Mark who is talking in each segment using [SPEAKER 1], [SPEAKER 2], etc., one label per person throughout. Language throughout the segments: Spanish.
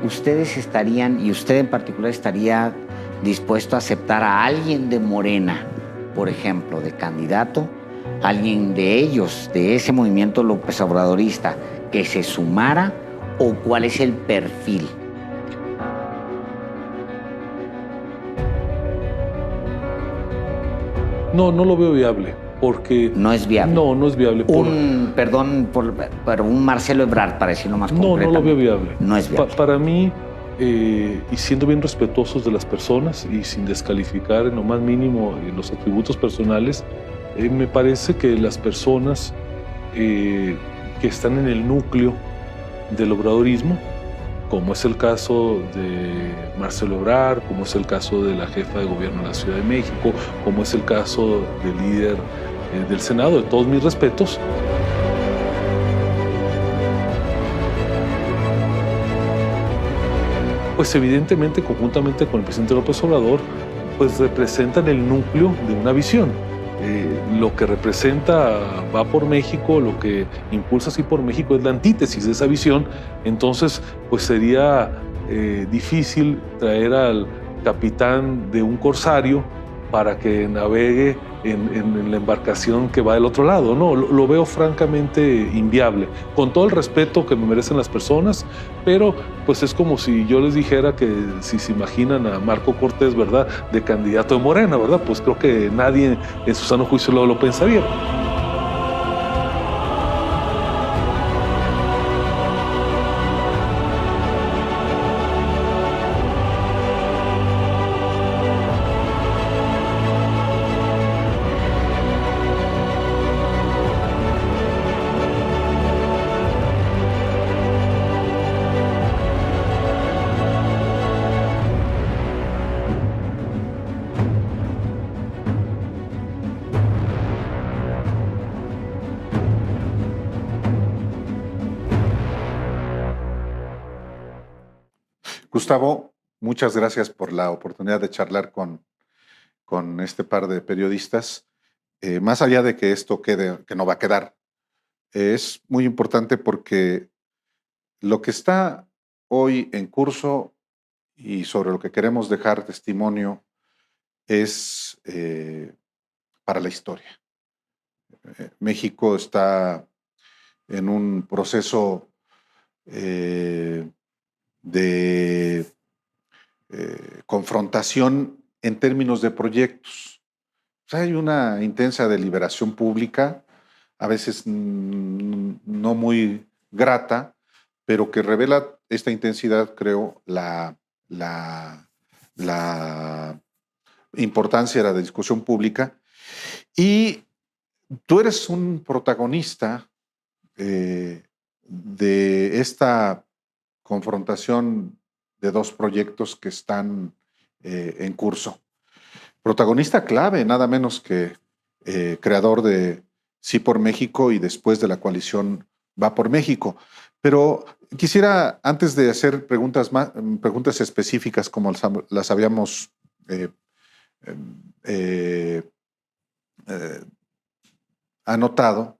[SPEAKER 1] ¿Ustedes estarían, y usted en particular, estaría dispuesto a aceptar a alguien de Morena, por ejemplo, de candidato, alguien de ellos, de ese movimiento López Obradorista, que se sumara, o cuál es el perfil?
[SPEAKER 2] No, no lo veo viable, porque...
[SPEAKER 1] No es viable.
[SPEAKER 2] No, no es viable.
[SPEAKER 1] Perdón, pero un Marcelo Ebrard, para decirlo más concretamente.
[SPEAKER 2] No, no lo veo viable.
[SPEAKER 1] No es viable.
[SPEAKER 2] Para mí, y siendo bien respetuosos de las personas y sin descalificar en lo más mínimo los atributos personales, me parece que las personas que están en el núcleo del obradorismo, como es el caso de Marcelo Ebrard, como es el caso de la jefa de gobierno de la Ciudad de México, como es el caso del líder del Senado, de todos mis respetos, pues evidentemente, conjuntamente con el presidente López Obrador, pues representan el núcleo de una visión. Lo que representa Va por México, lo que impulsa Sí por México es la antítesis de esa visión. Entonces, pues sería difícil traer al capitán de un corsario para que navegue en la embarcación que va del otro lado. No, lo veo francamente inviable, con todo el respeto que me merecen las personas, pero pues es como si yo les dijera que si se imaginan a Marco Cortés, ¿verdad?, de candidato de Morena, ¿verdad? Pues creo que nadie en su sano juicio lo pensaría.
[SPEAKER 3] Gustavo, muchas gracias por la oportunidad de charlar con este par de periodistas. Más allá de que esto quede, que no va a quedar, es muy importante porque lo que está hoy en curso y sobre lo que queremos dejar testimonio es para la historia. México está en un proceso de confrontación en términos de proyectos. O sea, hay una intensa deliberación pública, a veces no muy grata, pero que revela esta intensidad, creo, la importancia de la discusión pública. Y tú eres un protagonista de esta confrontación de dos proyectos que están en curso. Protagonista clave, nada menos que creador de Sí por México y después de la coalición Va por México. Pero quisiera, antes de hacer preguntas específicas como las habíamos anotado,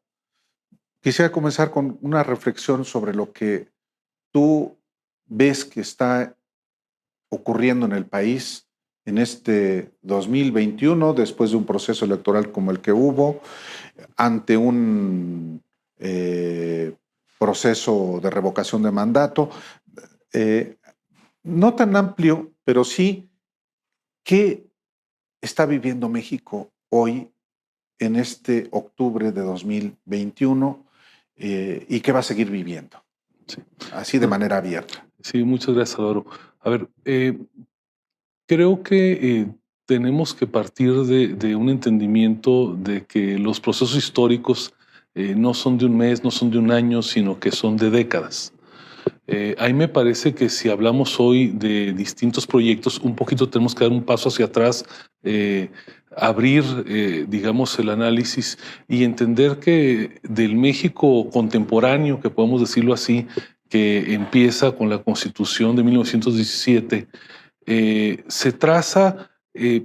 [SPEAKER 3] quisiera comenzar con una reflexión sobre lo que tú ves que está ocurriendo en el país en este 2021, después de un proceso electoral como el que hubo, ante un proceso de revocación de mandato, no tan amplio, pero sí, ¿qué está viviendo México hoy en este octubre de 2021 y qué va a seguir viviendo?
[SPEAKER 2] Sí.
[SPEAKER 3] Así de manera abierta.
[SPEAKER 2] Sí, muchas gracias, Álvaro. A ver, creo que tenemos que partir de un entendimiento de que los procesos históricos no son de un mes, no son de un año, sino que son de décadas. A mí me parece que si hablamos hoy de distintos proyectos, un poquito tenemos que dar un paso hacia atrás, abrir, digamos, el análisis y entender que del México contemporáneo, que podemos decirlo así, que empieza con la Constitución de 1917, se traza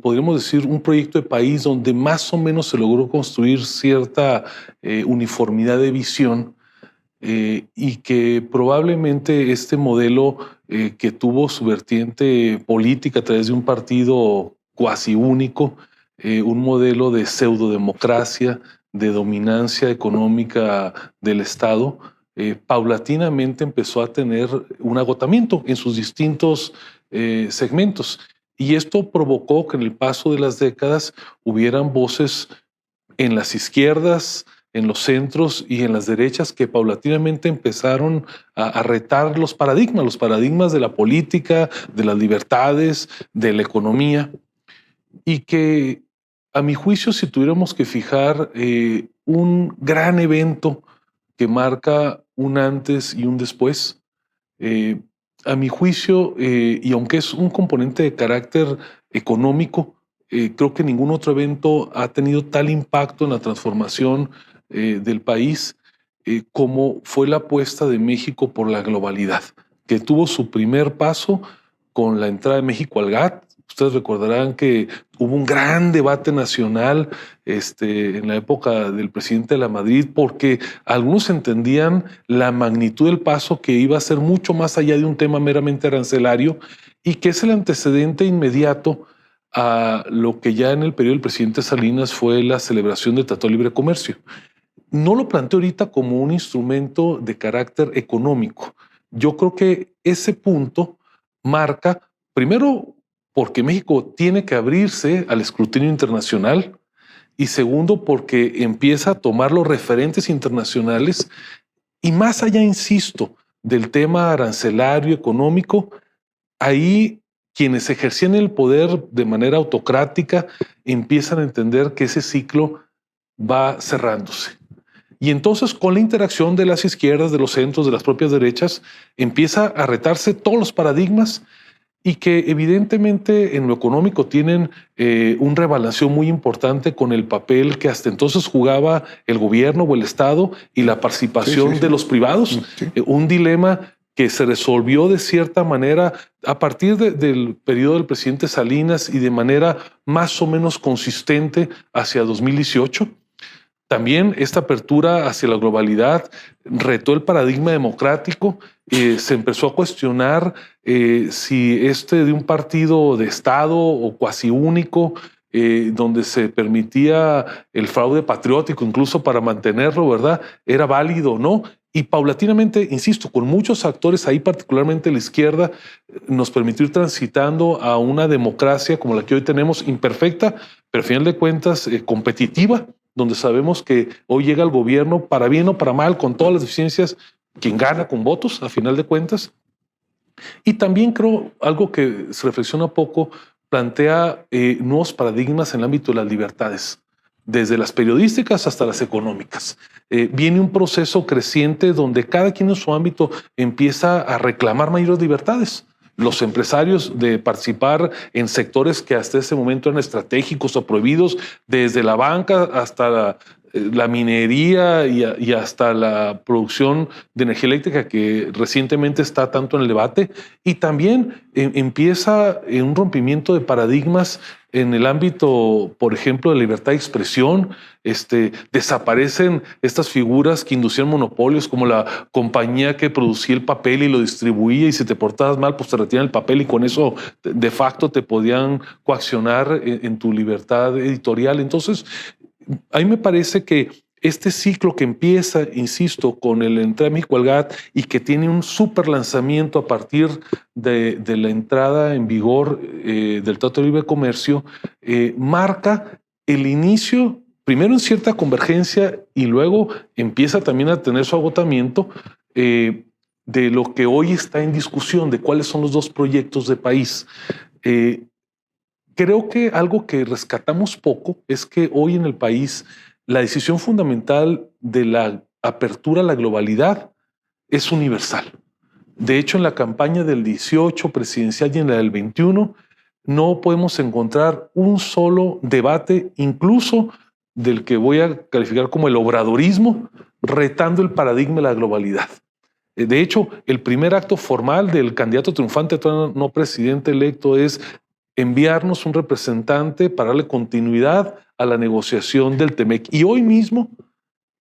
[SPEAKER 2] podríamos decir, un proyecto de país donde más o menos se logró construir cierta uniformidad de visión, y que probablemente este modelo que tuvo su vertiente política a través de un partido cuasi único, un modelo de pseudodemocracia, de dominancia económica del Estado, paulatinamente empezó a tener un agotamiento en sus distintos segmentos. Y esto provocó que en el paso de las décadas hubieran voces en las izquierdas, en los centros y en las derechas que paulatinamente empezaron a retar los paradigmas de la política, de las libertades, de la economía, y que a mi juicio, si tuviéramos que fijar un gran evento que marca un antes y un después, a mi juicio, y aunque es un componente de carácter económico, creo que ningún otro evento ha tenido tal impacto en la transformación del país como fue la apuesta de México por la globalidad, que tuvo su primer paso con la entrada de México al GATT. Ustedes recordarán que hubo un gran debate nacional en la época del presidente de la Madrid, porque algunos entendían la magnitud del paso, que iba a ser mucho más allá de un tema meramente arancelario y que es el antecedente inmediato a lo que ya en el periodo del presidente Salinas fue la celebración del Tratado de Libre Comercio. No lo planteo ahorita como un instrumento de carácter económico. Yo creo que ese punto marca, primero, porque México tiene que abrirse al escrutinio internacional, y segundo, porque empieza a tomar los referentes internacionales y más allá, insisto, del tema arancelario económico, ahí quienes ejercían el poder de manera autocrática empiezan a entender que ese ciclo va cerrándose. Y entonces, con la interacción de las izquierdas, de los centros, de las propias derechas, empieza a retarse todos los paradigmas, y que evidentemente en lo económico tienen un rebalanceo muy importante con el papel que hasta entonces jugaba el gobierno o el Estado y la participación de los privados. Un dilema que se resolvió de cierta manera a partir del periodo del presidente Salinas y de manera más o menos consistente hacia 2018. También esta apertura hacia la globalidad retó el paradigma democrático. Se empezó a cuestionar si de un partido de Estado o cuasi único, donde se permitía el fraude patriótico incluso para mantenerlo, ¿verdad?, era válido o no. Y paulatinamente, insisto, con muchos actores ahí, particularmente la izquierda, nos permitió ir transitando a una democracia como la que hoy tenemos, imperfecta, pero a final de cuentas competitiva, donde sabemos que hoy llega el gobierno, para bien o para mal, con todas las deficiencias, quien gana con votos, a final de cuentas. Y también creo, algo que se reflexiona poco, plantea nuevos paradigmas en el ámbito de las libertades, desde las periodísticas hasta las económicas. Viene un proceso creciente donde cada quien en su ámbito empieza a reclamar mayores libertades. Los empresarios de participar en sectores que hasta ese momento eran estratégicos o prohibidos, desde la banca hasta la minería y hasta la producción de energía eléctrica, que recientemente está tanto en el debate. Y también empieza un rompimiento de paradigmas en el ámbito, por ejemplo, de la libertad de expresión. Desaparecen estas figuras que inducían monopolios, como la compañía que producía el papel y lo distribuía, y si te portabas mal, pues te retiran el papel y con eso de facto te podían coaccionar en tu libertad editorial. Entonces, a mí me parece que este ciclo que empieza, insisto, con el entrada de México al GATT y que tiene un súper lanzamiento a partir de la entrada en vigor del Tratado de Libre Comercio, marca el inicio, primero en cierta convergencia y luego empieza también a tener su agotamiento de lo que hoy está en discusión, de cuáles son los dos proyectos de país. Creo que algo que rescatamos poco es que hoy en el país la decisión fundamental de la apertura a la globalidad es universal. De hecho, en la campaña del 18 presidencial y en la del 21 no podemos encontrar un solo debate, incluso del que voy a calificar como el obradorismo, retando el paradigma de la globalidad. De hecho, el primer acto formal del candidato triunfante, no presidente electo, es enviarnos un representante para darle continuidad a la negociación del TEMEC. Y hoy mismo,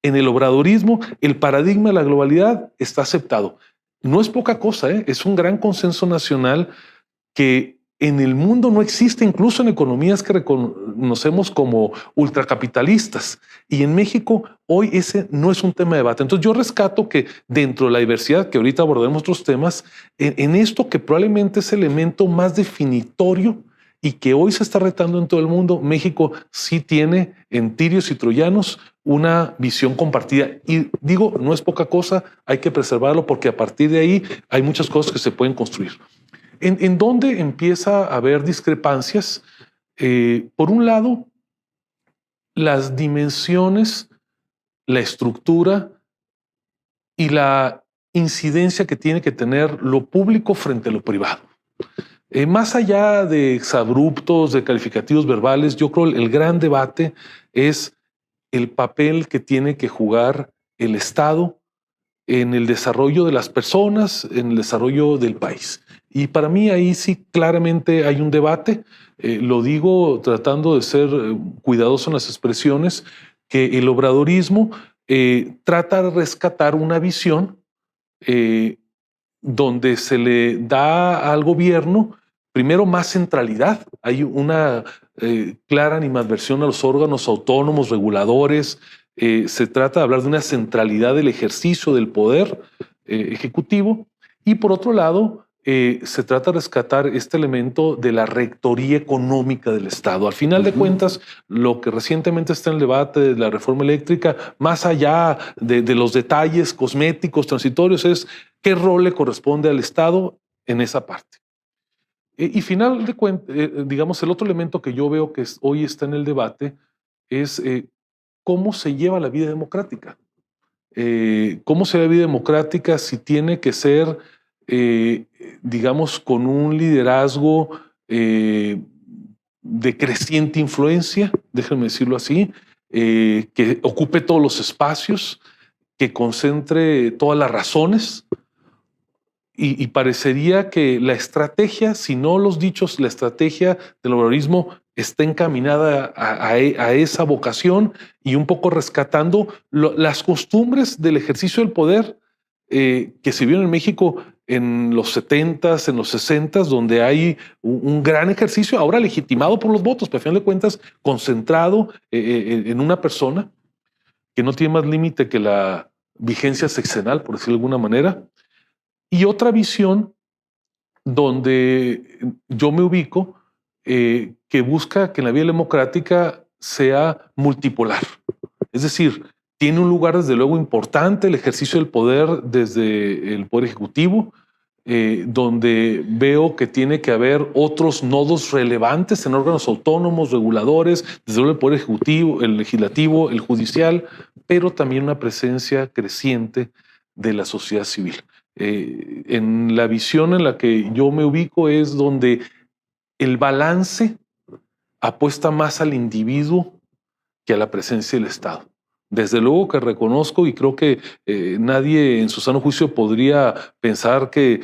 [SPEAKER 2] en el obradorismo, el paradigma de la globalidad está aceptado. No es poca cosa, es un gran consenso nacional que en el mundo no existe, incluso en economías que reconocemos como ultracapitalistas. Y en México hoy ese no es un tema de debate. Entonces yo rescato que dentro de la diversidad, que ahorita abordaremos otros temas, en esto que probablemente es el elemento más definitorio y que hoy se está retando en todo el mundo, México sí tiene en tirios y troyanos una visión compartida. Y digo, no es poca cosa, hay que preservarlo porque a partir de ahí hay muchas cosas que se pueden construir. ¿En dónde empieza a haber discrepancias? Por un lado, las dimensiones, la estructura y la incidencia que tiene que tener lo público frente a lo privado. Más allá de exabruptos, de calificativos verbales, yo creo el gran debate es el papel que tiene que jugar el Estado en el desarrollo de las personas, en el desarrollo del país. Y para mí ahí sí claramente hay un debate. Lo digo tratando de ser cuidadoso en las expresiones, que el obradorismo trata de rescatar una visión donde se le da al gobierno primero más centralidad. Hay una clara animadversión a los órganos autónomos, reguladores. Se trata de hablar de una centralidad del ejercicio del poder ejecutivo. Y por otro lado, se trata de rescatar este elemento de la rectoría económica del Estado. Al final de cuentas, lo que recientemente está en el debate de la reforma eléctrica, más allá de los detalles cosméticos, transitorios, es qué rol le corresponde al Estado en esa parte. Y final de cuentas, digamos, el otro elemento que yo veo que hoy está en el debate es cómo se lleva la vida democrática. ¿Cómo se lleva la vida democrática si tiene que ser digamos, con un liderazgo de creciente influencia, déjenme decirlo así, que ocupe todos los espacios, que concentre todas las razones? Y parecería que la estrategia, si no los dichos, la estrategia del obradorismo está encaminada a esa vocación y un poco rescatando las costumbres del ejercicio del poder que se vio en México en los 70s, en los 60s, donde hay un gran ejercicio, ahora legitimado por los votos, pero a final de cuentas concentrado en una persona que no tiene más límite que la vigencia sexenal, por decirlo de alguna manera. Y otra visión donde yo me ubico, que busca que en la vida democrática sea multipolar. Es decir, tiene un lugar desde luego importante el ejercicio del poder desde el poder ejecutivo, donde veo que tiene que haber otros nodos relevantes en órganos autónomos, reguladores, desde luego el poder ejecutivo, el legislativo, el judicial, pero también una presencia creciente de la sociedad civil. En la visión en la que yo me ubico es donde el balance apuesta más al individuo que a la presencia del Estado. Desde luego que reconozco y creo que nadie en su sano juicio podría pensar que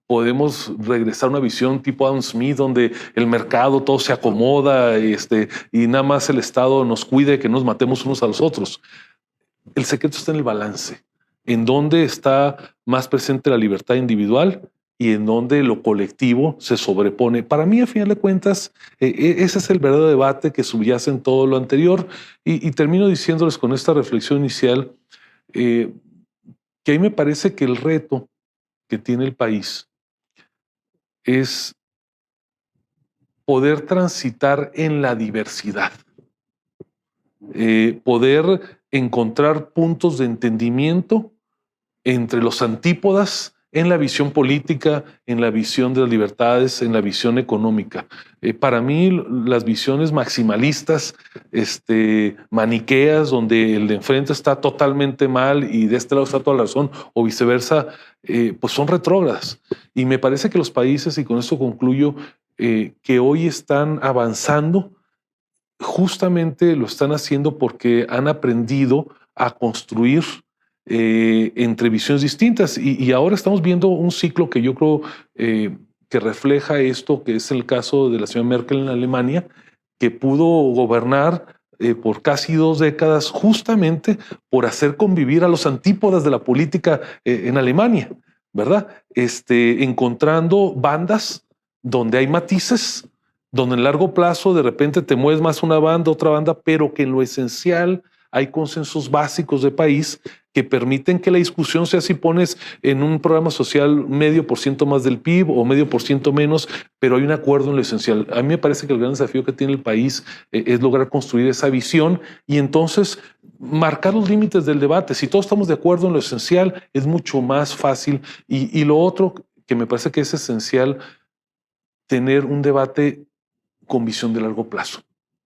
[SPEAKER 2] podemos regresar a una visión tipo Adam Smith donde el mercado todo se acomoda y nada más el Estado nos cuide que nos matemos unos a los otros. El secreto está en el balance, en donde está más presente la libertad individual y en donde lo colectivo se sobrepone. Para mí, a final de cuentas, ese es el verdadero debate que subyace en todo lo anterior. Y termino diciéndoles con esta reflexión inicial que a mí me parece que el reto que tiene el país es poder transitar en la diversidad, poder encontrar puntos de entendimiento entre los antípodas en la visión política, en la visión de las libertades, en la visión económica. Para mí, las visiones maximalistas, maniqueas, donde el de enfrente está totalmente mal y de este lado está toda la razón, o viceversa, pues son retrógradas. Y me parece que los países, y con esto concluyo, que hoy están avanzando, justamente lo están haciendo porque han aprendido a construir entre visiones distintas. Y ahora estamos viendo un ciclo que yo creo que refleja esto, que es el caso de la señora Merkel en Alemania, que pudo gobernar por casi 2 décadas justamente por hacer convivir a los antípodas de la política en Alemania, ¿verdad? Encontrando bandas donde hay matices, donde en largo plazo de repente te mueves más una banda, otra banda, pero que en lo esencial hay consensos básicos de país que permiten que la discusión sea si pones en un programa social 0,5% más del PIB o 0,5% menos, pero hay un acuerdo en lo esencial. A mí me parece que el gran desafío que tiene el país es lograr construir esa visión y entonces marcar los límites del debate. Si todos estamos de acuerdo en lo esencial, es mucho más fácil. Y lo otro que me parece que es esencial, tener un debate con visión de largo plazo.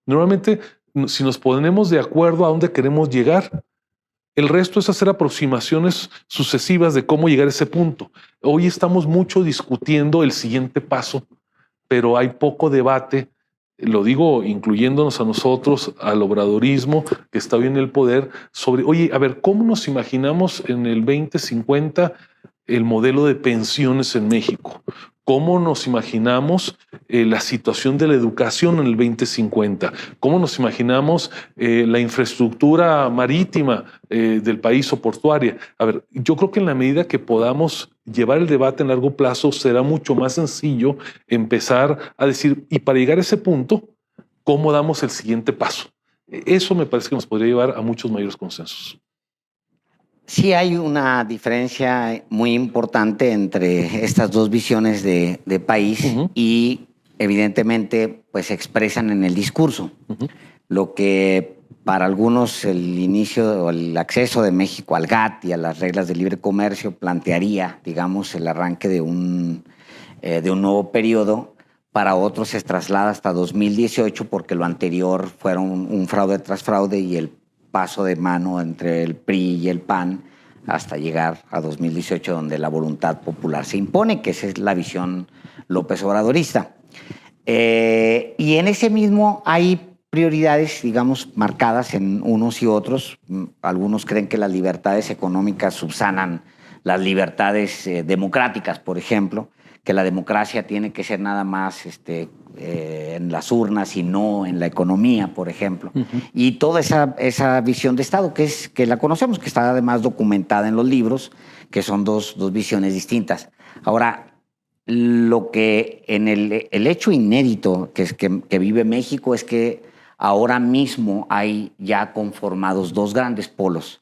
[SPEAKER 2] Normalmente, si nos ponemos de acuerdo a dónde queremos llegar, el resto es hacer aproximaciones sucesivas de cómo llegar a ese punto. Hoy estamos mucho discutiendo el siguiente paso, pero hay poco debate, lo digo incluyéndonos a nosotros, al obradorismo que está hoy en el poder, sobre, oye, a ver, ¿cómo nos imaginamos en el 2050 el modelo de pensiones en México? ¿Cómo nos imaginamos la situación de la educación en el 2050? ¿Cómo nos imaginamos la infraestructura marítima del país o portuaria? A ver, yo creo que en la medida que podamos llevar el debate en largo plazo, será mucho más sencillo empezar a decir, y para llegar a ese punto, ¿cómo damos el siguiente paso? Eso me parece que nos podría llevar a muchos mayores consensos.
[SPEAKER 1] Sí hay una diferencia muy importante entre estas dos visiones de país y evidentemente pues se expresan en el discurso. Lo que para algunos el inicio o el acceso de México al GATT y a las reglas de libre comercio plantearía, digamos, el arranque de un nuevo periodo. Para otros se traslada hasta 2018 porque lo anterior fueron un fraude tras fraude y el paso de mano entre el PRI y el PAN hasta llegar a 2018, donde la voluntad popular se impone, que esa es la visión López Obradorista. Y en ese mismo hay prioridades, digamos, marcadas en unos y otros. Algunos creen que las libertades económicas subsanan las libertades democráticas, por ejemplo, que la democracia tiene que ser nada más en las urnas y no en la economía, por ejemplo. Y toda esa visión de Estado que la conocemos, que está además documentada en los libros, que son dos visiones distintas. Ahora, lo que en el hecho inédito que vive México es que ahora mismo hay ya conformados 2 grandes polos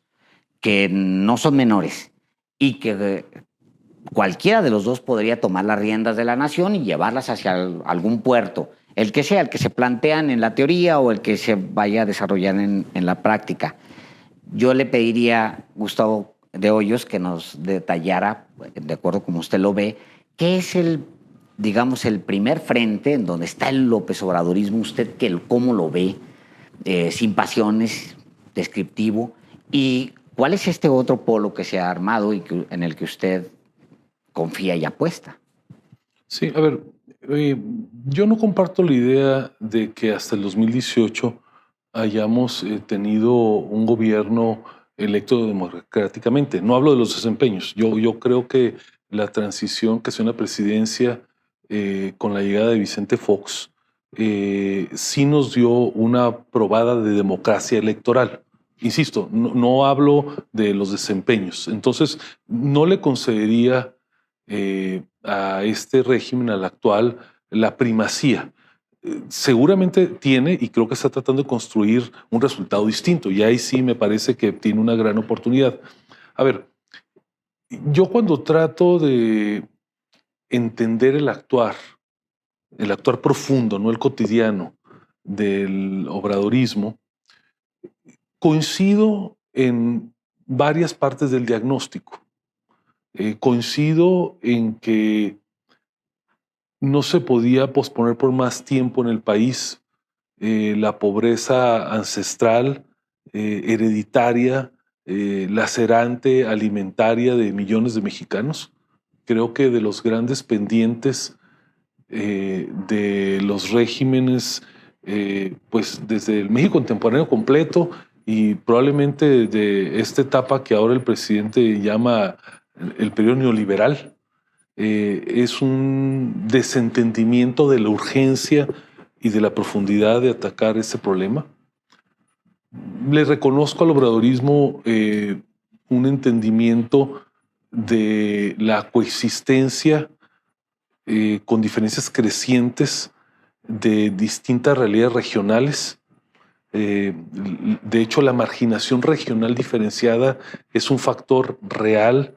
[SPEAKER 1] que no son menores y que cualquiera de los 2 podría tomar las riendas de la nación y llevarlas hacia algún puerto, el que sea, el que se plantean en la teoría o el que se vaya a desarrollar en la práctica. Yo le pediría, Gustavo de Hoyos, que nos detallara, de acuerdo como usted lo ve, qué es digamos, el primer frente en donde está el López Obradorismo, usted cómo lo ve, sin pasiones, descriptivo, y cuál es este otro polo que se ha armado y en el que usted confía y apuesta.
[SPEAKER 2] Sí, a ver, yo no comparto la idea de que hasta el 2018 hayamos tenido un gobierno electo democráticamente. No hablo de los desempeños. Yo creo que la transición que sea una presidencia con la llegada de Vicente Fox sí nos dio una probada de democracia electoral. Insisto, no hablo de los desempeños. Entonces, no le concedería a este régimen, al actual, la primacía. Seguramente tiene, y creo que está tratando de construir un resultado distinto, y ahí sí me parece que tiene una gran oportunidad. A ver, yo cuando trato de entender el actuar profundo, no el cotidiano del obradorismo, coincido en varias partes del diagnóstico. Coincido en que no se podía posponer por más tiempo en el país la pobreza ancestral, hereditaria, lacerante, alimentaria de millones de mexicanos. Creo que de los grandes pendientes de los regímenes, pues desde el México contemporáneo completo y probablemente de esta etapa que ahora el presidente llama el periodo neoliberal, es un desentendimiento de la urgencia y de la profundidad de atacar ese problema. Le reconozco al obradorismo un entendimiento de la coexistencia con diferencias crecientes de distintas realidades regionales. De hecho, la marginación regional diferenciada es un factor real,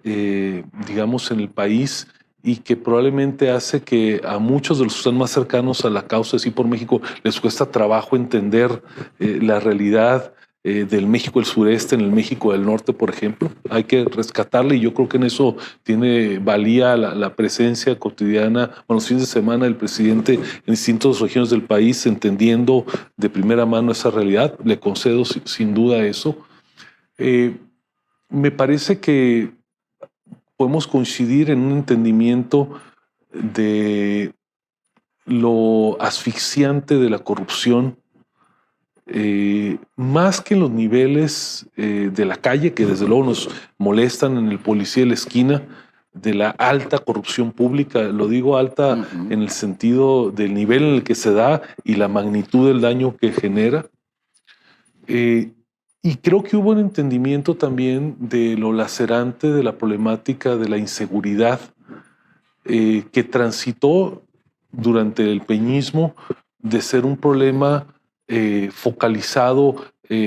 [SPEAKER 2] digamos, en el país, y que probablemente hace que a muchos de los que están más cercanos a la causa de Sí por México les cuesta trabajo entender la realidad del México del sureste, en el México del norte, por ejemplo. Hay que rescatarle, y yo creo que en eso tiene valía la presencia cotidiana, bueno, los fines de semana del presidente en distintas regiones del país, entendiendo de primera mano esa realidad. Le concedo sin duda eso. Me parece que podemos coincidir en un entendimiento de lo asfixiante de la corrupción, más que en los niveles de la calle, que desde luego nos molestan, en el policía de la esquina, de la alta corrupción pública. Lo digo alta en el sentido del nivel en el que se da y la magnitud del daño que genera. Y creo que hubo un entendimiento también de lo lacerante de la problemática de la inseguridad que transitó durante el peñismo de ser un problema focalizado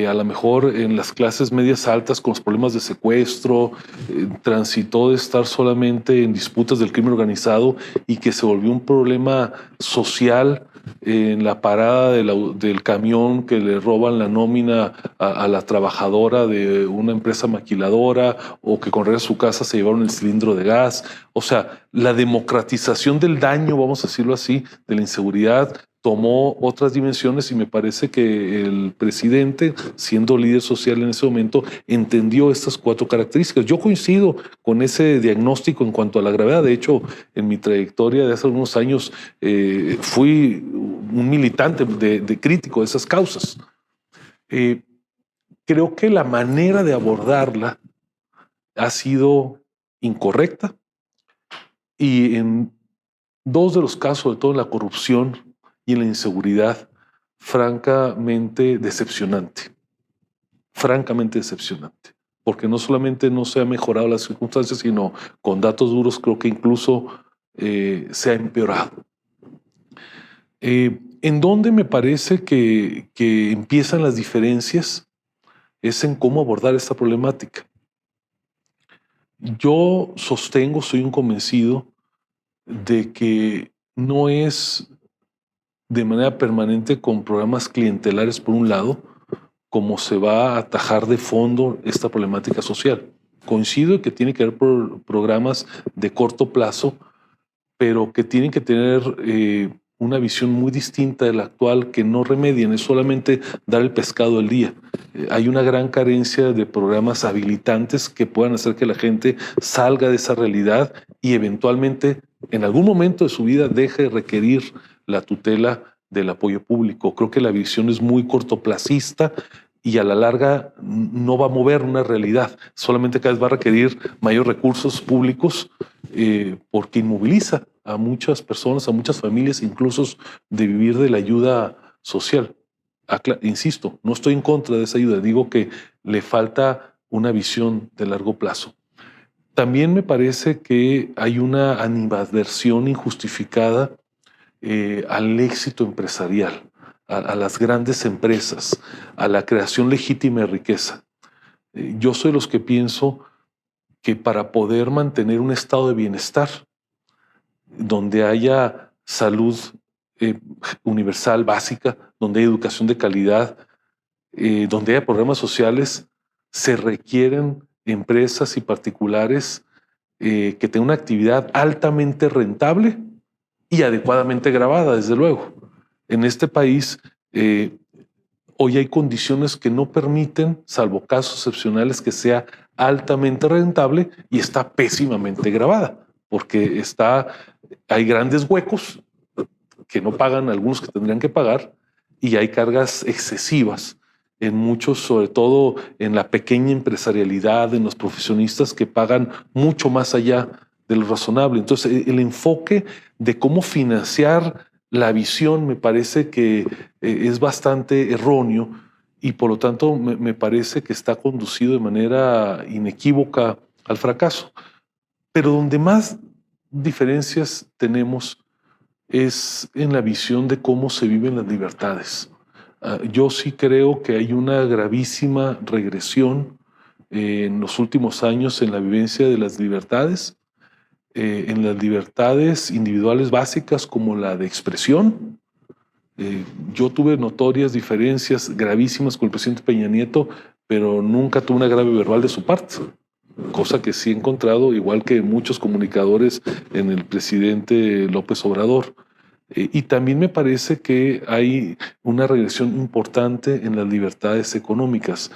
[SPEAKER 2] a lo mejor en las clases medias altas con los problemas de secuestro, transitó de estar solamente en disputas del crimen organizado y que se volvió un problema social en la parada del camión que le roban la nómina a la trabajadora de una empresa maquiladora, o que con regreso a su casa se llevaron el cilindro de gas. O sea, la democratización del daño, vamos a decirlo así, de la inseguridad, tomó otras dimensiones, y me parece que el presidente, siendo líder social en ese momento, entendió estas 4 características. Yo coincido con ese diagnóstico en cuanto a la gravedad. De hecho, en mi trayectoria de hace algunos años fui un militante de crítico de esas causas. Creo que la manera de abordarla ha sido incorrecta, y en 2 de los casos, sobre todo en la corrupción y en la inseguridad, francamente decepcionante. Francamente decepcionante. Porque no solamente no se ha mejorado las circunstancias, sino con datos duros creo que incluso se ha empeorado. En donde me parece que empiezan las diferencias es en cómo abordar esta problemática. Yo sostengo, soy un convencido de que no es de manera permanente con programas clientelares por un lado como se va a atajar de fondo esta problemática social. Coincido en que tiene que haber programas de corto plazo, pero que tienen que tener una visión muy distinta de la actual, que no remedien, es solamente dar el pescado del día. Hay una gran carencia de programas habilitantes que puedan hacer que la gente salga de esa realidad y eventualmente en algún momento de su vida deje de requerir la tutela del apoyo público. Creo que la visión es muy cortoplacista y a la larga no va a mover una realidad, solamente cada vez va a requerir mayores recursos públicos porque inmoviliza a muchas personas, a muchas familias, incluso de vivir de la ayuda social. Insisto, no estoy en contra de esa ayuda, digo que le falta una visión de largo plazo. También me parece que hay una animadversión injustificada al éxito empresarial, a las grandes empresas, a la creación legítima de riqueza. Yo soy de los que pienso que para poder mantener un estado de bienestar, donde haya salud universal básica, donde haya educación de calidad, donde haya programas sociales, se requieren empresas y particulares que tengan una actividad altamente rentable y adecuadamente gravada, desde luego. En este país hoy hay condiciones que no permiten, salvo casos excepcionales, que sea altamente rentable y está pésimamente gravada, porque hay grandes huecos que no pagan algunos que tendrían que pagar, y hay cargas excesivas en muchos, sobre todo en la pequeña empresarialidad, en los profesionistas que pagan mucho más allá de lo razonable. Entonces, el enfoque de cómo financiar la visión me parece que es bastante erróneo y por lo tanto me parece que está conducido de manera inequívoca al fracaso. Pero donde más diferencias tenemos es en la visión de cómo se viven las libertades. Yo sí creo que hay una gravísima regresión en los últimos años en la vivencia de las libertades, en las libertades individuales básicas como la de expresión. Yo tuve notorias diferencias gravísimas con el presidente Peña Nieto, pero nunca tuve una grave verbal de su parte, cosa que sí he encontrado, igual que muchos comunicadores, en el presidente López Obrador. Y también me parece que hay una regresión importante en las libertades económicas.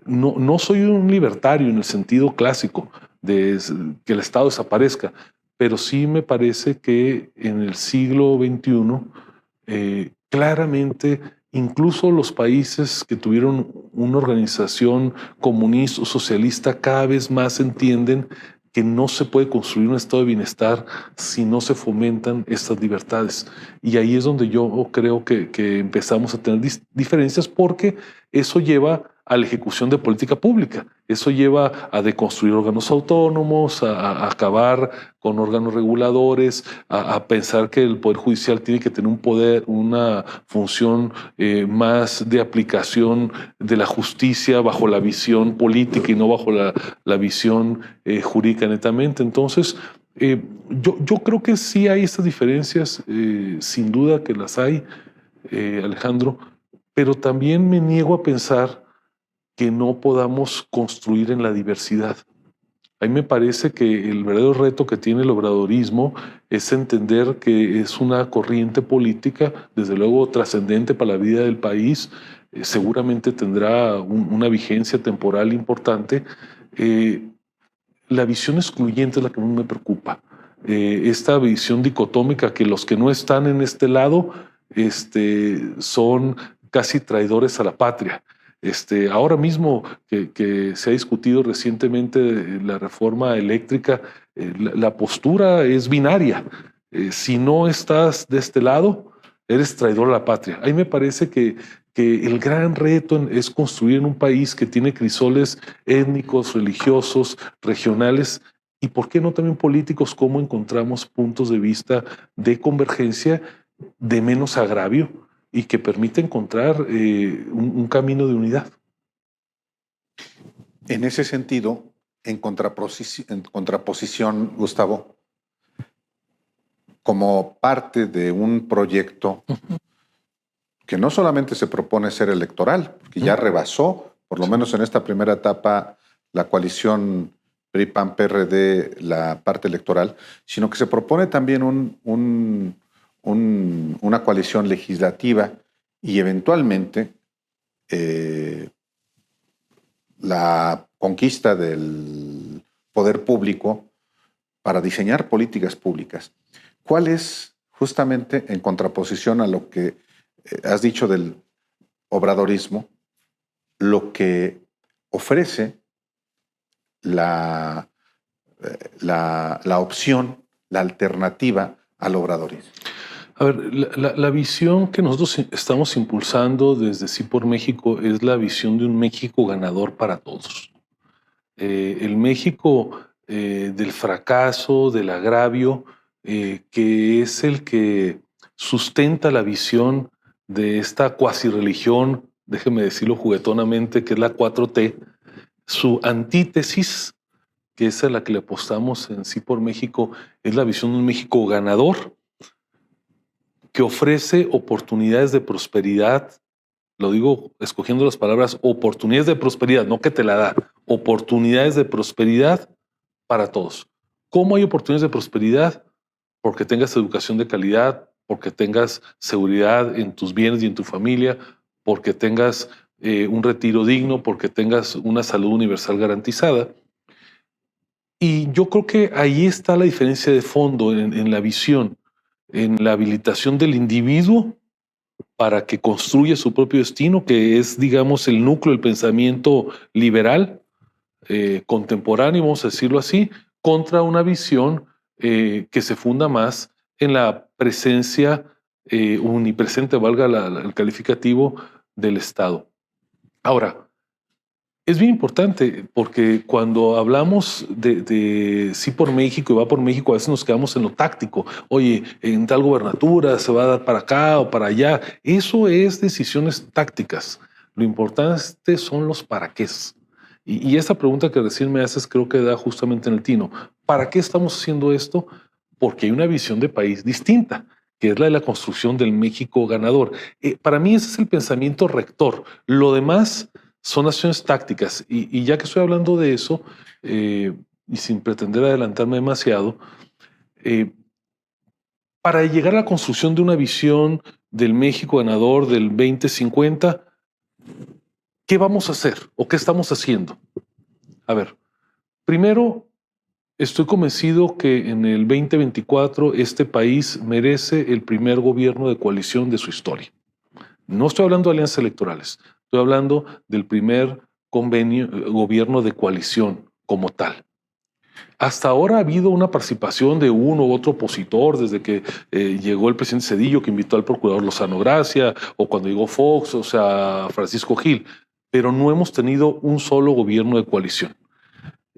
[SPEAKER 2] No soy un libertario en el sentido clásico de que el Estado desaparezca, pero sí me parece que en el siglo XXI, claramente, incluso los países que tuvieron una organización comunista o socialista cada vez más entienden que no se puede construir un estado de bienestar si no se fomentan estas libertades. Y ahí es donde yo creo que empezamos a tener diferencias, porque eso lleva a la ejecución de política pública. Eso lleva a deconstruir órganos autónomos, a acabar con órganos reguladores, a pensar que el Poder Judicial tiene que tener un poder, una función más de aplicación de la justicia bajo la visión política y no bajo la visión jurídica netamente. Entonces, yo creo que sí hay estas diferencias, sin duda que las hay, Alejandro, pero también me niego a pensar que no podamos construir en la diversidad. A mí me parece que el verdadero reto que tiene el obradorismo es entender que es una corriente política, desde luego trascendente para la vida del país, seguramente tendrá una vigencia temporal importante. La visión excluyente es la que más me preocupa. Esta visión dicotómica que los que no están en este lado son casi traidores a la patria. Ahora mismo que se ha discutido recientemente la reforma eléctrica, la postura es binaria. Si no estás de este lado, eres traidor a la patria. A mí me parece que el gran reto es construir en un país que tiene crisoles étnicos, religiosos, regionales, y por qué no también políticos, cómo encontramos puntos de vista de convergencia, de menos agravio, y que permite encontrar un camino de unidad.
[SPEAKER 3] En ese sentido, en contraposición, Gustavo, como parte de un proyecto que no solamente se propone ser electoral, que ya rebasó, por lo menos en esta primera etapa, la coalición PRI-PAN-PRD, la parte electoral, sino que se propone también una coalición legislativa y eventualmente la conquista del poder público para diseñar políticas públicas. ¿Cuál es, justamente en contraposición a lo que has dicho del obradorismo, lo que ofrece la opción, la alternativa al obradorismo?
[SPEAKER 2] A ver, la visión que nosotros estamos impulsando desde Sí por México es la visión de un México ganador para todos. El México del fracaso, del agravio, que es el que sustenta la visión de esta cuasi religión, déjeme decirlo juguetonamente, que es la 4T, su antítesis, que es a la que le apostamos en Sí por México, es la visión de un México ganador, que ofrece oportunidades de prosperidad. Lo digo escogiendo las palabras oportunidades de prosperidad, no que te la da, oportunidades de prosperidad para todos. ¿Cómo hay oportunidades de prosperidad? Porque tengas educación de calidad, porque tengas seguridad en tus bienes y en tu familia, porque tengas un retiro digno, porque tengas una salud universal garantizada. Y yo creo que ahí está la diferencia de fondo en la visión, en la habilitación del individuo para que construya su propio destino, que es, digamos, el núcleo del pensamiento liberal contemporáneo, vamos a decirlo así, contra una visión que se funda más en la presencia omnipresente, valga el calificativo, del Estado. Ahora, es bien importante porque cuando hablamos de sí por México y va por México, a veces nos quedamos en lo táctico. Oye, en tal gobernatura se va a dar para acá o para allá. Eso es decisiones tácticas. Lo importante son los para qué. Y esa pregunta que recién me haces creo que da justamente en el tino. ¿Para qué estamos haciendo esto? Porque hay una visión de país distinta, que es la de la construcción del México ganador. Para mí ese es el pensamiento rector. Lo demás son acciones tácticas. Y ya que estoy hablando de eso, y sin pretender adelantarme demasiado, para llegar a la construcción de una visión del México ganador del 2050, ¿qué vamos a hacer o qué estamos haciendo? A ver, primero, estoy convencido que en el 2024 este país merece el primer gobierno de coalición de su historia. No estoy hablando de alianzas electorales, estoy hablando del primer gobierno de coalición como tal. Hasta ahora ha habido una participación de uno u otro opositor, desde que llegó el presidente Zedillo, que invitó al procurador Lozano Gracia, o cuando llegó Fox, o sea, Francisco Gil, pero no hemos tenido un solo gobierno de coalición.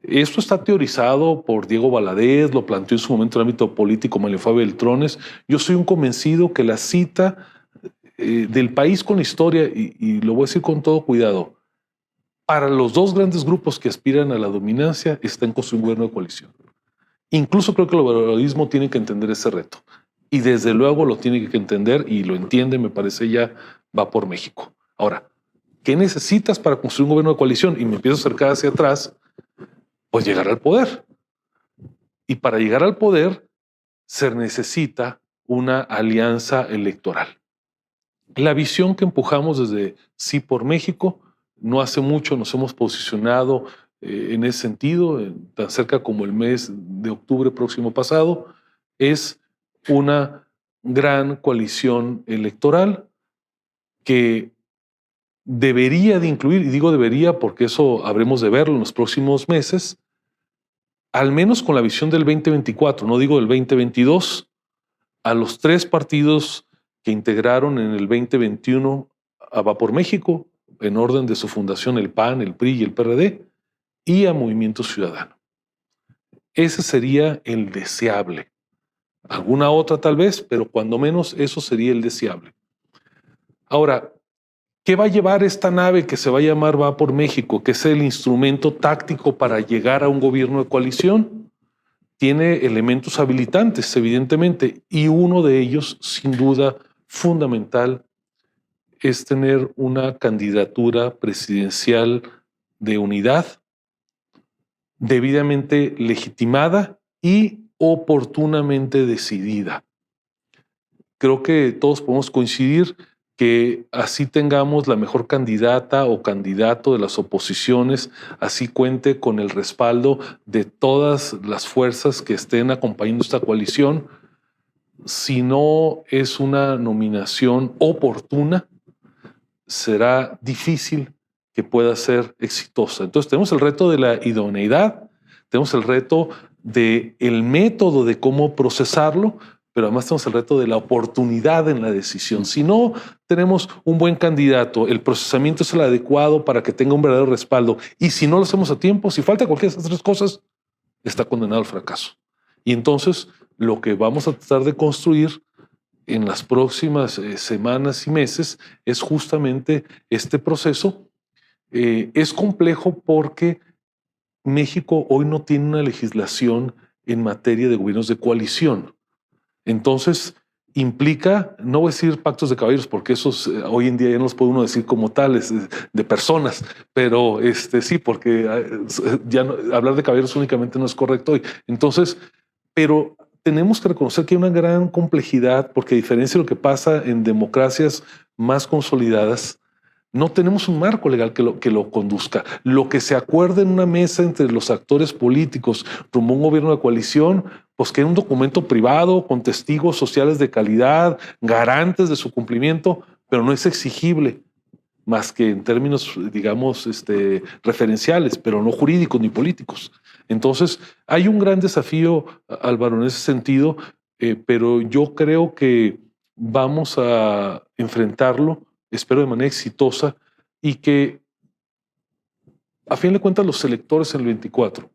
[SPEAKER 2] Esto está teorizado por Diego Valadez, lo planteó en su momento en el ámbito político Mario Fabio Beltrones. Yo soy un convencido que la cita del país con la historia, y lo voy a decir con todo cuidado, para los dos grandes grupos que aspiran a la dominancia está en construir un gobierno de coalición. Incluso creo que el liberalismo tiene que entender ese reto. Y desde luego lo tiene que entender y lo entiende, me parece ya va por México. Ahora, ¿qué necesitas para construir un gobierno de coalición? Y me empiezo a acercar hacia atrás, pues llegar al poder. Y para llegar al poder se necesita una alianza electoral. La visión que empujamos desde Sí por México, no hace mucho nos hemos posicionado en ese sentido, tan cerca como el mes de octubre próximo pasado, es una gran coalición electoral que debería de incluir, y digo debería porque eso habremos de verlo en los próximos meses, al menos con la visión del 2024, no digo del 2022, a los tres partidos que integraron en el 2021 a Va por México, en orden de su fundación, el PAN, el PRI y el PRD, y a Movimiento Ciudadano. Ese sería el deseable. Alguna otra tal vez, pero cuando menos eso sería el deseable. Ahora, ¿qué va a llevar esta nave que se va a llamar Va por México, que es el instrumento táctico para llegar a un gobierno de coalición? Tiene elementos habilitantes, evidentemente, y uno de ellos, sin duda fundamental, es tener una candidatura presidencial de unidad, debidamente legitimada y oportunamente decidida. Creo que todos podemos coincidir que así tengamos la mejor candidata o candidato de las oposiciones, así cuente con el respaldo de todas las fuerzas que estén acompañando esta coalición. Si no es una nominación oportuna, será difícil que pueda ser exitosa. Entonces tenemos el reto de la idoneidad, tenemos el reto del método de cómo procesarlo, pero además tenemos el reto de la oportunidad en la decisión. Si no tenemos un buen candidato, el procesamiento es el adecuado para que tenga un verdadero respaldo, y si no lo hacemos a tiempo, si falta cualquiera de esas tres cosas, está condenado al fracaso. Y entonces lo que vamos a tratar de construir en las próximas semanas y meses es justamente este proceso. Es complejo porque México hoy no tiene una legislación en materia de gobiernos de coalición. Entonces, implica, no voy a decir pactos de caballeros, porque esos hoy en día ya no los puede uno decir como tales, de personas, pero sí, porque ya hablar de caballeros únicamente no es correcto hoy. Entonces, pero tenemos que reconocer que hay una gran complejidad, porque a diferencia de lo que pasa en democracias más consolidadas, no tenemos un marco legal que lo conduzca. Lo que se acuerda en una mesa entre los actores políticos rumbo a un gobierno de coalición, pues que es un documento privado con testigos sociales de calidad, garantes de su cumplimiento, pero no es exigible más que en términos, digamos, referenciales, pero no jurídicos ni políticos. Entonces, hay un gran desafío, Álvaro, en ese sentido, pero yo creo que vamos a enfrentarlo, espero de manera exitosa, y que a fin de cuentas los electores en el 24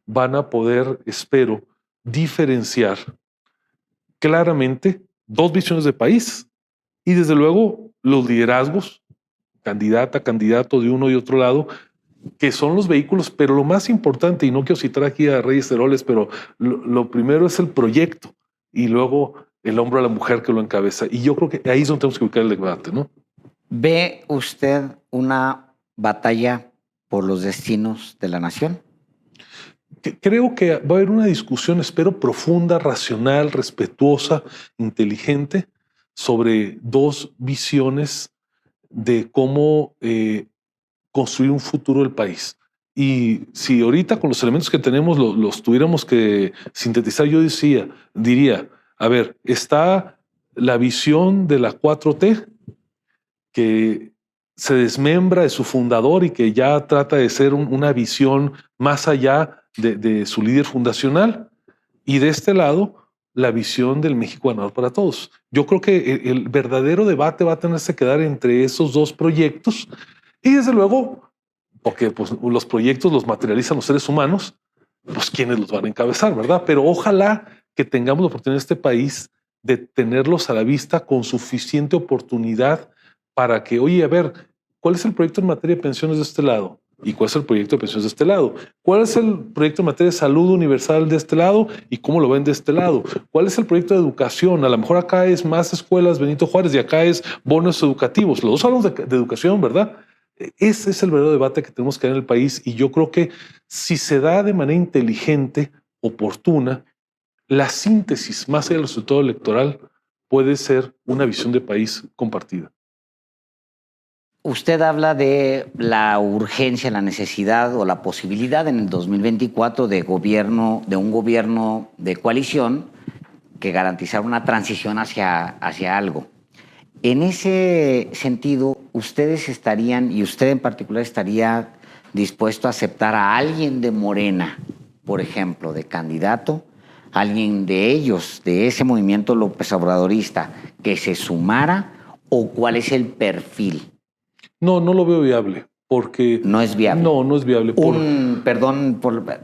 [SPEAKER 2] van a poder, espero, diferenciar claramente dos visiones de país y desde luego los liderazgos, candidata, candidato de uno y otro lado, que son los vehículos, pero lo más importante, y no quiero citar aquí a Reyes Heroles, pero lo primero es el proyecto y luego el hombro a la mujer que lo encabeza. Y yo creo que ahí es donde tenemos que ubicar el debate, ¿no?
[SPEAKER 1] ¿Ve usted una batalla por los destinos de la nación?
[SPEAKER 2] Creo que va a haber una discusión, espero, profunda, racional, respetuosa, inteligente, sobre dos visiones de cómo construir un futuro del país. Y si ahorita con los elementos que tenemos los tuviéramos que sintetizar, yo diría, a ver, está la visión de la 4T que se desmembra de su fundador y que ya trata de ser una visión más allá de su líder fundacional. Y de este lado, la visión del México ganador para todos. Yo creo que el verdadero debate va a tenerse que dar entre esos dos proyectos y desde luego, porque pues, los proyectos los materializan los seres humanos, pues quienes los van a encabezar, ¿verdad? Pero ojalá que tengamos la oportunidad en este país de tenerlos a la vista con suficiente oportunidad para que, oye, a ver, ¿cuál es el proyecto en materia de pensiones de este lado? ¿Y cuál es el proyecto de pensiones de este lado? ¿Cuál es el proyecto en materia de salud universal de este lado? ¿Y cómo lo ven de este lado? ¿Cuál es el proyecto de educación? A lo mejor acá es más escuelas Benito Juárez y acá es bonos educativos. Los dos hablamos de educación, ¿verdad? Ese es el verdadero debate que tenemos que dar en el país y yo creo que si se da de manera inteligente, oportuna, la síntesis más allá del resultado electoral puede ser una visión de país compartida.
[SPEAKER 1] Usted habla de la urgencia, la necesidad o la posibilidad en el 2024 de un gobierno de coalición que garantizara una transición hacia algo. En ese sentido, ustedes estarían, y usted en particular estaría dispuesto a aceptar a alguien de Morena, por ejemplo, de candidato, alguien de ellos, de ese movimiento López Obradorista, que se sumara, o cuál es el perfil.
[SPEAKER 2] No lo veo viable, porque...
[SPEAKER 1] No es viable.
[SPEAKER 2] No es viable.
[SPEAKER 1] Perdón,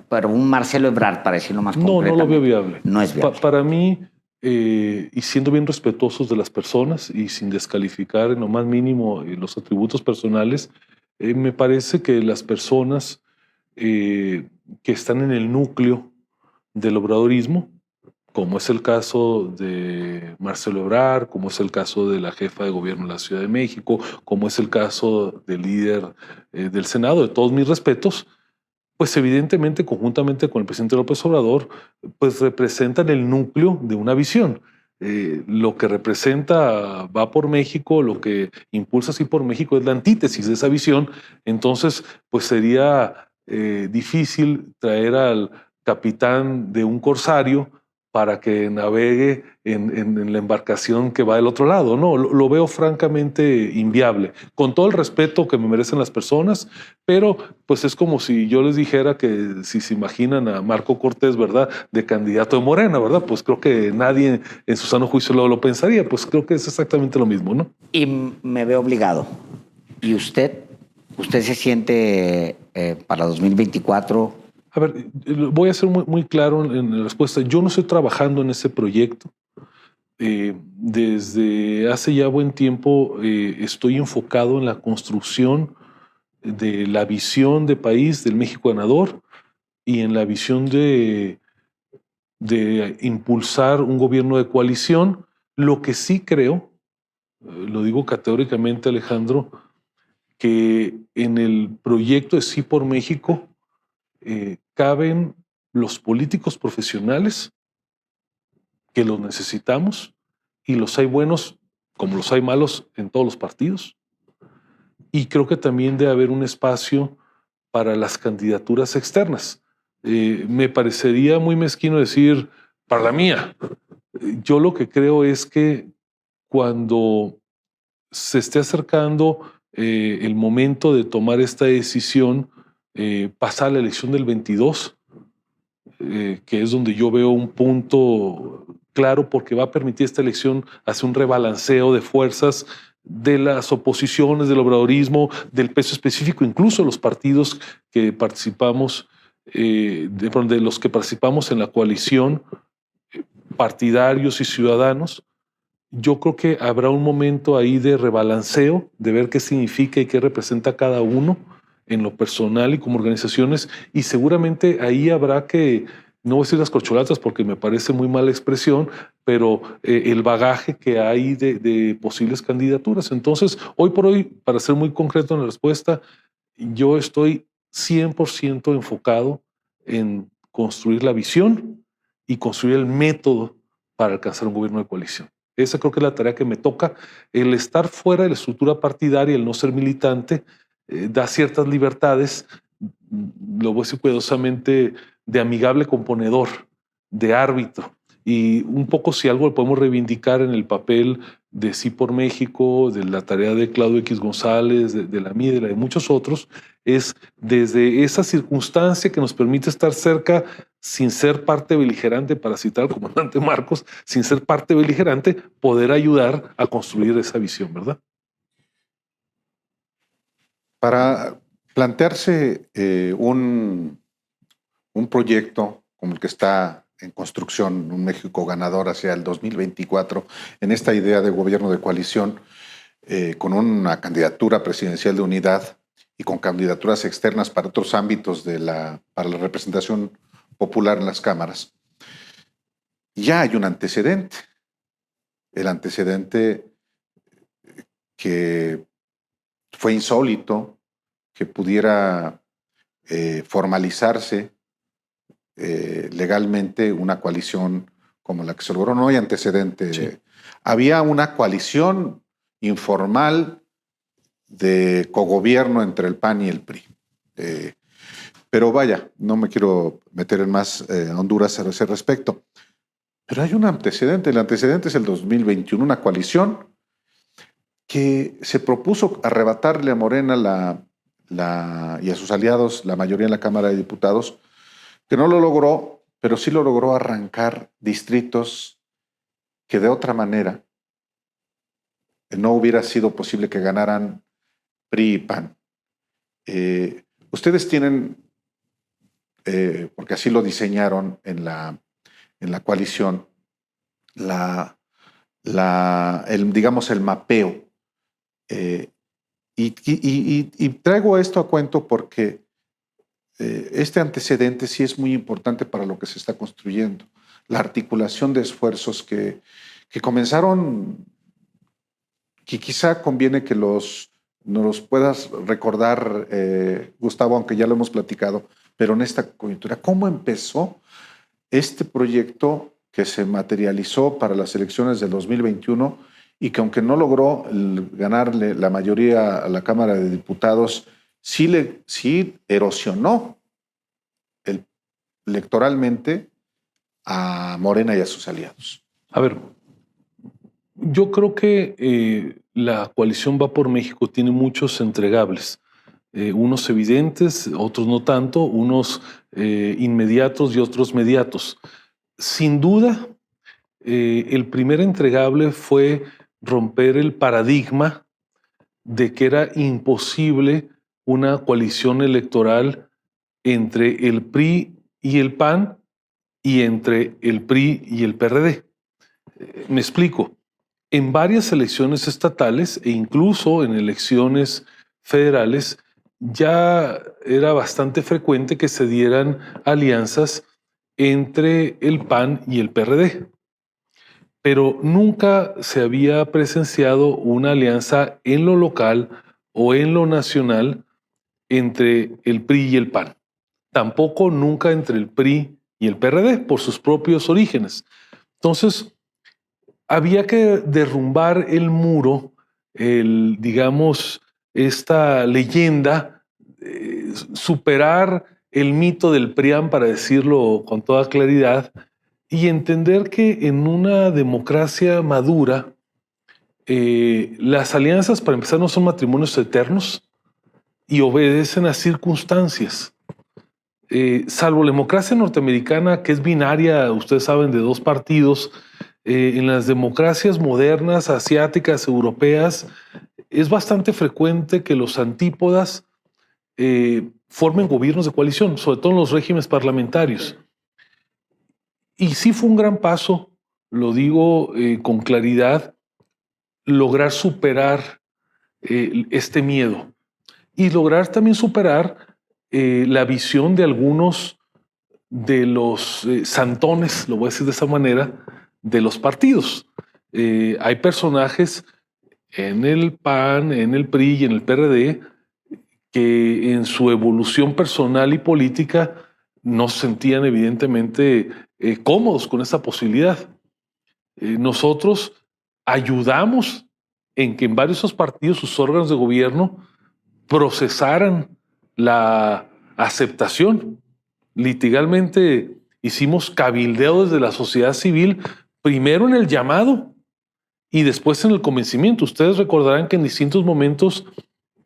[SPEAKER 1] pero un Marcelo Ebrard, para decirlo más concretamente.
[SPEAKER 2] No lo veo viable.
[SPEAKER 1] No es viable.
[SPEAKER 2] Para mí, y siendo bien respetuosos de las personas y sin descalificar en lo más mínimo los atributos personales, me parece que las personas que están en el núcleo del obradorismo, como es el caso de Marcelo Ebrard, como es el caso de la jefa de gobierno de la Ciudad de México, como es el caso del líder del Senado, de todos mis respetos, pues evidentemente conjuntamente con el presidente López Obrador, pues representan el núcleo de una visión. Lo que representa Va por México, lo que impulsa Sí por México es la antítesis de esa visión. Entonces, pues sería difícil traer al capitán de un corsario para que navegue en la embarcación que va del otro lado. No, lo veo francamente inviable, con todo el respeto que me merecen las personas, pero pues es como si yo les dijera que si se imaginan a Marco Cortés, ¿verdad?, de candidato de Morena, ¿verdad? Pues creo que nadie en su sano juicio lo pensaría, pues creo que es exactamente lo mismo, ¿no?
[SPEAKER 1] Y me veo obligado. ¿Y usted se siente para 2024?
[SPEAKER 2] A ver, voy a ser muy claro en la respuesta. Yo no estoy trabajando en ese proyecto. Desde hace ya buen tiempo estoy enfocado en la construcción de la visión de país del México ganador y en la visión de impulsar un gobierno de coalición. Lo que sí creo, lo digo categóricamente, Alejandro, que en el proyecto de Sí por México caben los políticos profesionales, que los necesitamos, y los hay buenos como los hay malos en todos los partidos. Y creo que también debe haber un espacio para las candidaturas externas. Me parecería muy mezquino decir, para la mía. Yo lo que creo es que cuando se esté acercando el momento de tomar esta decisión, pasar la elección del 22, que es donde yo veo un punto claro, porque va a permitir esta elección hacer un rebalanceo de fuerzas de las oposiciones, del obradorismo, del peso específico, incluso los partidos que participamos, de los que participamos en la coalición, partidarios y ciudadanos. Yo creo que habrá un momento ahí de rebalanceo, de ver qué significa y qué representa cada uno en lo personal y como organizaciones, y seguramente ahí habrá que, no voy a decir las corcholatas porque me parece muy mala expresión, pero el bagaje que hay de posibles candidaturas. Entonces, hoy por hoy, para ser muy concreto en la respuesta, yo estoy 100% enfocado en construir la visión y construir el método para alcanzar un gobierno de coalición. Esa creo que es la tarea que me toca. El estar fuera de la estructura partidaria, el no ser militante, da ciertas libertades, lo voy a decir cuidadosamente, de amigable componedor, de árbitro. Y un poco si algo lo podemos reivindicar en el papel de Sí por México, de la tarea de Claudio X González, de la mía y de la de muchos otros, es desde esa circunstancia que nos permite estar cerca sin ser parte beligerante, para citar al comandante Marcos, sin ser parte beligerante, poder ayudar a construir esa visión, ¿verdad?
[SPEAKER 3] Para plantearse un proyecto como el que está en construcción, un México ganador hacia el 2024, en esta idea de gobierno de coalición, con una candidatura presidencial de unidad y con candidaturas externas para otros ámbitos para la representación popular en las cámaras, ya hay un antecedente. El antecedente que fue insólito, que pudiera formalizarse legalmente una coalición como la que se logró. No hay antecedente. Sí. Había una coalición informal de cogobierno entre el PAN y el PRI. Pero vaya, no me quiero meter en más Honduras a ese respecto. Pero hay un antecedente. El antecedente es el 2021, una coalición que se propuso arrebatarle a Morena y a sus aliados la mayoría en la Cámara de Diputados, que no lo logró, pero sí lo logró arrancar distritos que de otra manera no hubiera sido posible que ganaran PRI y PAN. Ustedes tienen, porque así lo diseñaron en la coalición, digamos, el mapeo. Y traigo esto a cuento porque este antecedente sí es muy importante para lo que se está construyendo. La articulación de esfuerzos que comenzaron, que quizá conviene que nos los puedas recordar, Gustavo, aunque ya lo hemos platicado, pero en esta coyuntura, ¿cómo empezó este proyecto que se materializó para las elecciones del 2021 y que, aunque no logró ganarle la mayoría a la Cámara de Diputados, sí erosionó electoralmente a Morena y a sus aliados?
[SPEAKER 2] A ver, yo creo que la coalición Va por México tiene muchos entregables, unos evidentes, otros no tanto, unos inmediatos y otros mediatos. Sin duda, el primer entregable fue romper el paradigma de que era imposible una coalición electoral entre el PRI y el PAN y entre el PRI y el PRD. Me explico. En varias elecciones estatales e incluso en elecciones federales ya era bastante frecuente que se dieran alianzas entre el PAN y el PRD. Pero nunca se había presenciado una alianza en lo local o en lo nacional entre el PRI y el PAN. Tampoco nunca entre el PRI y el PRD, por sus propios orígenes. Entonces, había que derrumbar el muro, digamos, esta leyenda, superar el mito del PRIAN, para decirlo con toda claridad, y entender que en una democracia madura, las alianzas, para empezar, no son matrimonios eternos y obedecen a circunstancias. salvo la democracia norteamericana, que es binaria, ustedes saben, de dos partidos, en las democracias modernas, asiáticas, europeas, es bastante frecuente que los antípodas formen gobiernos de coalición, sobre todo en los regímenes parlamentarios. Y sí fue un gran paso, lo digo con claridad, lograr superar este miedo y lograr también superar la visión de algunos de los santones, lo voy a decir de esa manera, de los partidos. Hay personajes en el PAN, en el PRI y en el PRD que en su evolución personal y política no se sentían evidentemente cómodos con esa posibilidad. Nosotros ayudamos en que en varios de esos partidos, sus órganos de gobierno, procesaran la aceptación. Litigalmente hicimos cabildeo desde la sociedad civil, primero en el llamado y después en el convencimiento. Ustedes recordarán que en distintos momentos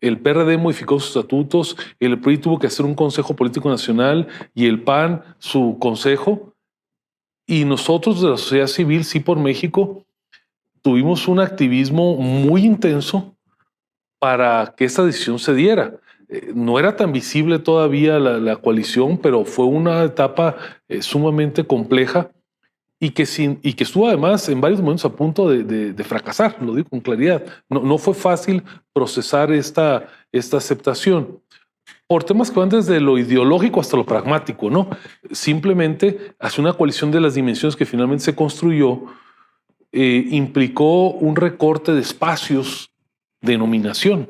[SPEAKER 2] el PRD modificó sus estatutos, el PRI tuvo que hacer un Consejo Político Nacional y el PAN su consejo. Y nosotros de la sociedad civil, Sí por México, tuvimos un activismo muy intenso para que esta decisión se diera. No era tan visible todavía la coalición, pero fue una etapa sumamente compleja y que estuvo además en varios momentos a punto de fracasar, lo digo con claridad. No fue fácil procesar esta aceptación por temas que van desde lo ideológico hasta lo pragmático, ¿no? Simplemente hacer una coalición de las dimensiones que finalmente se construyó implicó un recorte de espacios de nominación.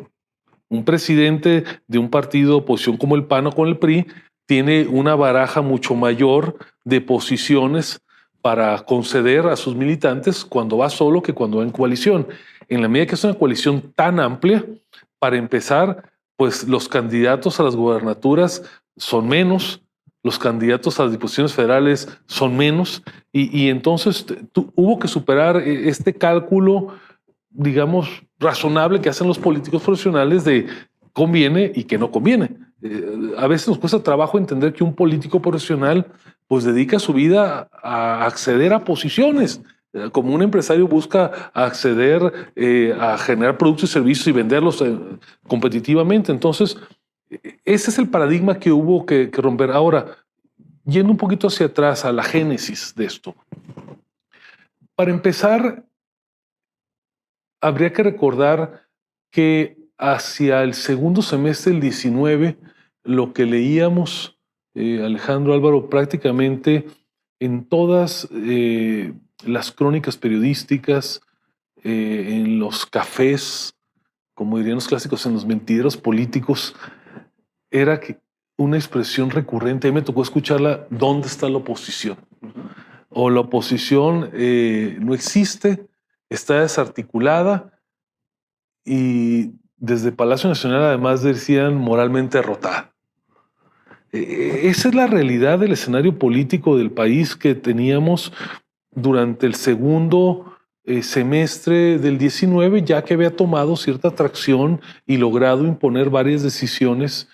[SPEAKER 2] Un presidente de un partido de oposición como el PAN o con el PRI tiene una baraja mucho mayor de posiciones para conceder a sus militantes cuando va solo que cuando va en coalición. En la medida que es una coalición tan amplia, para empezar, pues los candidatos a las gubernaturas son menos, los candidatos a las diputaciones federales son menos, y entonces hubo que superar este cálculo, digamos, razonable que hacen los políticos profesionales de conviene y que no conviene. A veces nos cuesta trabajo entender que un político profesional pues dedica su vida a acceder a posiciones. Como un empresario busca acceder a generar productos y servicios y venderlos competitivamente. Entonces, ese es el paradigma que hubo que romper. Ahora, yendo un poquito hacia atrás a la génesis de esto. Para empezar, habría que recordar que hacia el segundo semestre del 19, lo que leíamos, Alejandro, Álvaro, prácticamente en todas las crónicas periodísticas, en los cafés, como dirían los clásicos, en los mentideros políticos, era que una expresión recurrente, a mí me tocó escucharla: ¿dónde está la oposición? O la oposición no existe, está desarticulada, y desde Palacio Nacional además decían moralmente derrotada. Esa es la realidad del escenario político del país que teníamos durante el segundo semestre del 19, ya que había tomado cierta tracción y logrado imponer varias decisiones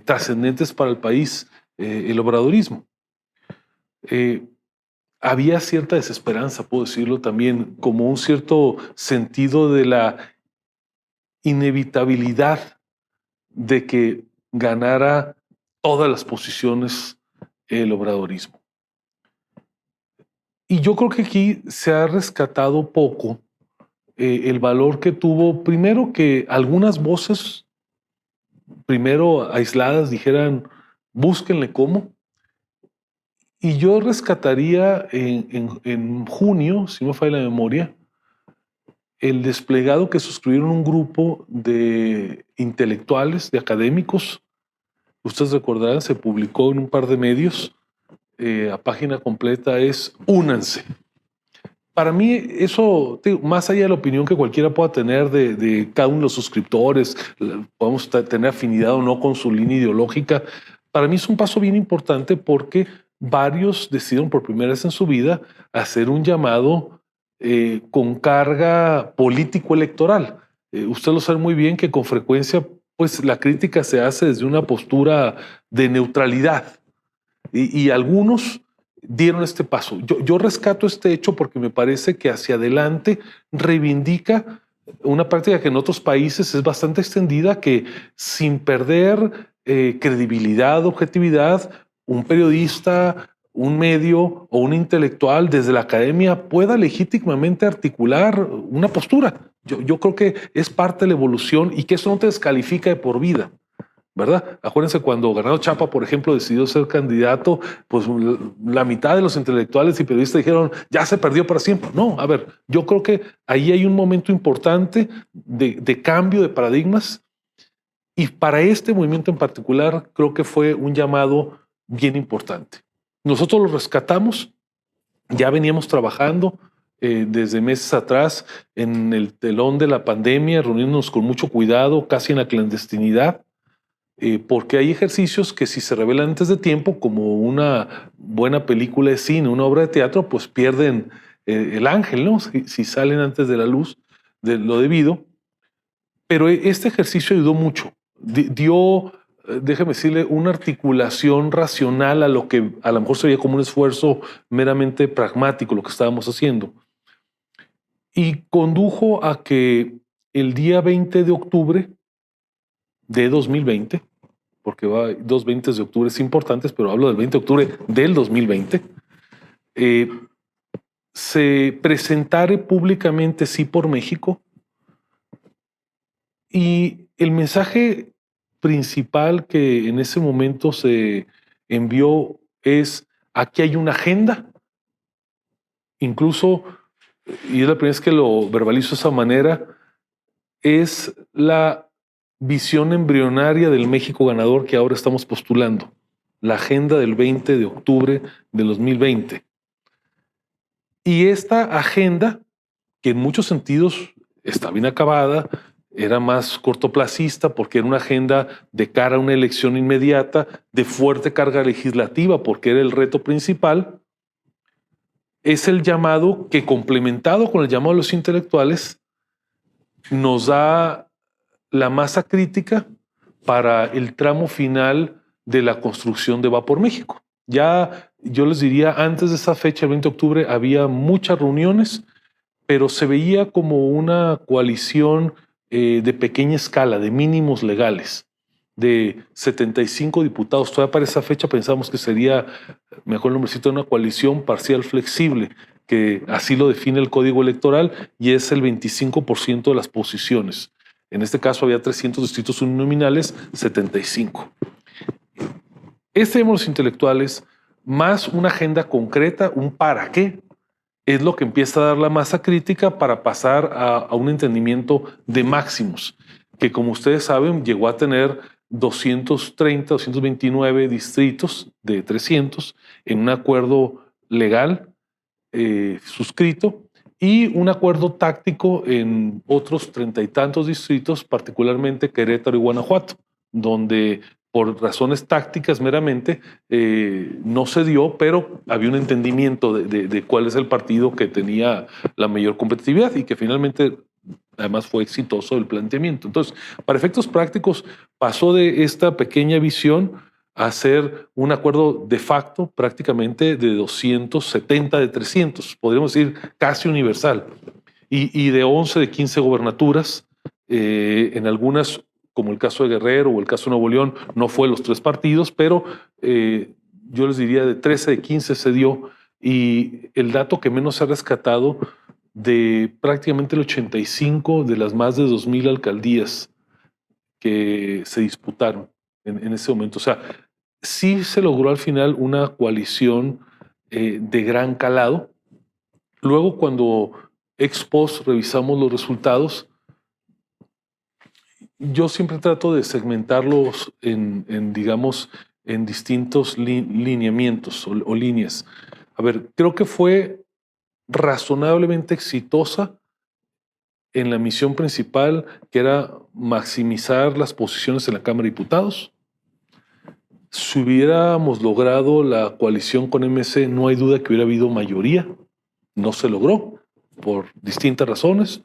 [SPEAKER 2] trascendentes para el país, el obradorismo. Había cierta desesperanza, puedo decirlo también, como un cierto sentido de la inevitabilidad de que ganara todas las posiciones el obradorismo. Y yo creo que aquí se ha rescatado poco el valor que tuvo, primero, que algunas voces, primero aisladas, dijeran, búsquenle cómo. Y yo rescataría en junio, si no me falla la memoria, el desplegado que suscribieron un grupo de intelectuales, de académicos. Ustedes recordarán, se publicó en un par de medios, a página completa, es únanse. Para mí eso, más allá de la opinión que cualquiera pueda tener de cada uno de los suscriptores, podemos tener afinidad o no con su línea ideológica, para mí es un paso bien importante porque varios decidieron por primera vez en su vida hacer un llamado con carga político-electoral. Usted lo sabe muy bien que con frecuencia pues, la crítica se hace desde una postura de neutralidad. y algunos dieron este paso. Yo rescato este hecho porque me parece que hacia adelante reivindica una práctica que en otros países es bastante extendida, que sin perder credibilidad, objetividad, un periodista, un medio o un intelectual desde la academia pueda legítimamente articular una postura. Yo creo que es parte de la evolución y que eso no te descalifica de por vida, ¿verdad? Acuérdense cuando Bernardo Chapa, por ejemplo, decidió ser candidato, pues la mitad de los intelectuales y periodistas dijeron, ya se perdió para siempre. No, a ver, yo creo que ahí hay un momento importante de cambio de paradigmas y para este movimiento en particular creo que fue un llamado bien importante. Nosotros lo rescatamos, ya veníamos trabajando desde meses atrás en el telón de la pandemia, reuniéndonos con mucho cuidado, casi en la clandestinidad, porque hay ejercicios que si se revelan antes de tiempo, como una buena película de cine, una obra de teatro, pues pierden el ángel, ¿no? Si salen antes de la luz de lo debido. Pero este ejercicio ayudó mucho, dio, déjeme decirle, una articulación racional a lo que a lo mejor sería como un esfuerzo meramente pragmático lo que estábamos haciendo. Y condujo a que el día 20 de octubre de 2020, porque va 2 20 de octubre importantes, pero hablo del 20 de octubre del 2020, se presentara públicamente Sí por México. Y el mensaje principal que en ese momento se envió es: aquí hay una agenda, incluso, y es la primera vez que lo verbalizo de esa manera, es la visión embrionaria del México ganador que ahora estamos postulando, la agenda del 20 de octubre de 2020. Y esta agenda, que en muchos sentidos está bien acabada, era más cortoplacista porque era una agenda de cara a una elección inmediata, de fuerte carga legislativa porque era el reto principal, es el llamado que, complementado con el llamado de los intelectuales, nos da la masa crítica para el tramo final de la construcción de Va por México. Ya yo les diría, antes de esa fecha, el 20 de octubre, había muchas reuniones, pero se veía como una coalición de pequeña escala, de mínimos legales, de 75 diputados. Todavía para esa fecha pensamos que sería mejor el nombrecito de una coalición parcial flexible, que así lo define el Código Electoral, y es el 25% de las posiciones. En este caso había 300 distritos uninominales, 75. Los intelectuales, más una agenda concreta, un para qué, es lo que empieza a dar la masa crítica para pasar a un entendimiento de máximos, que como ustedes saben llegó a tener 230, 229 distritos de 300 en un acuerdo legal suscrito y un acuerdo táctico en otros 30 y tantos distritos, particularmente Querétaro y Guanajuato, donde por razones tácticas meramente no se dio, pero había un entendimiento de cuál es el partido que tenía la mayor competitividad y que finalmente además fue exitoso el planteamiento. Entonces, para efectos prácticos, pasó de esta pequeña visión a hacer un acuerdo de facto prácticamente de 270 de 300, podríamos decir casi universal, y de 11 de 15 gobernaturas, en algunas, como el caso de Guerrero o el caso de Nuevo León, no fue los 3 partidos, pero yo les diría de 13 de 15 se dio, y el dato que menos se ha rescatado, de prácticamente el 85 de las más de 2,000 alcaldías que se disputaron en ese momento. O sea, sí se logró al final una coalición de gran calado. Luego, cuando ex post revisamos los resultados, yo siempre trato de segmentarlos digamos, en distintos lineamientos o líneas. A ver, creo que fue razonablemente exitosa en la misión principal, que era maximizar las posiciones en la Cámara de Diputados. Si hubiéramos logrado la coalición con MC, no hay duda que hubiera habido mayoría. No se logró por distintas razones.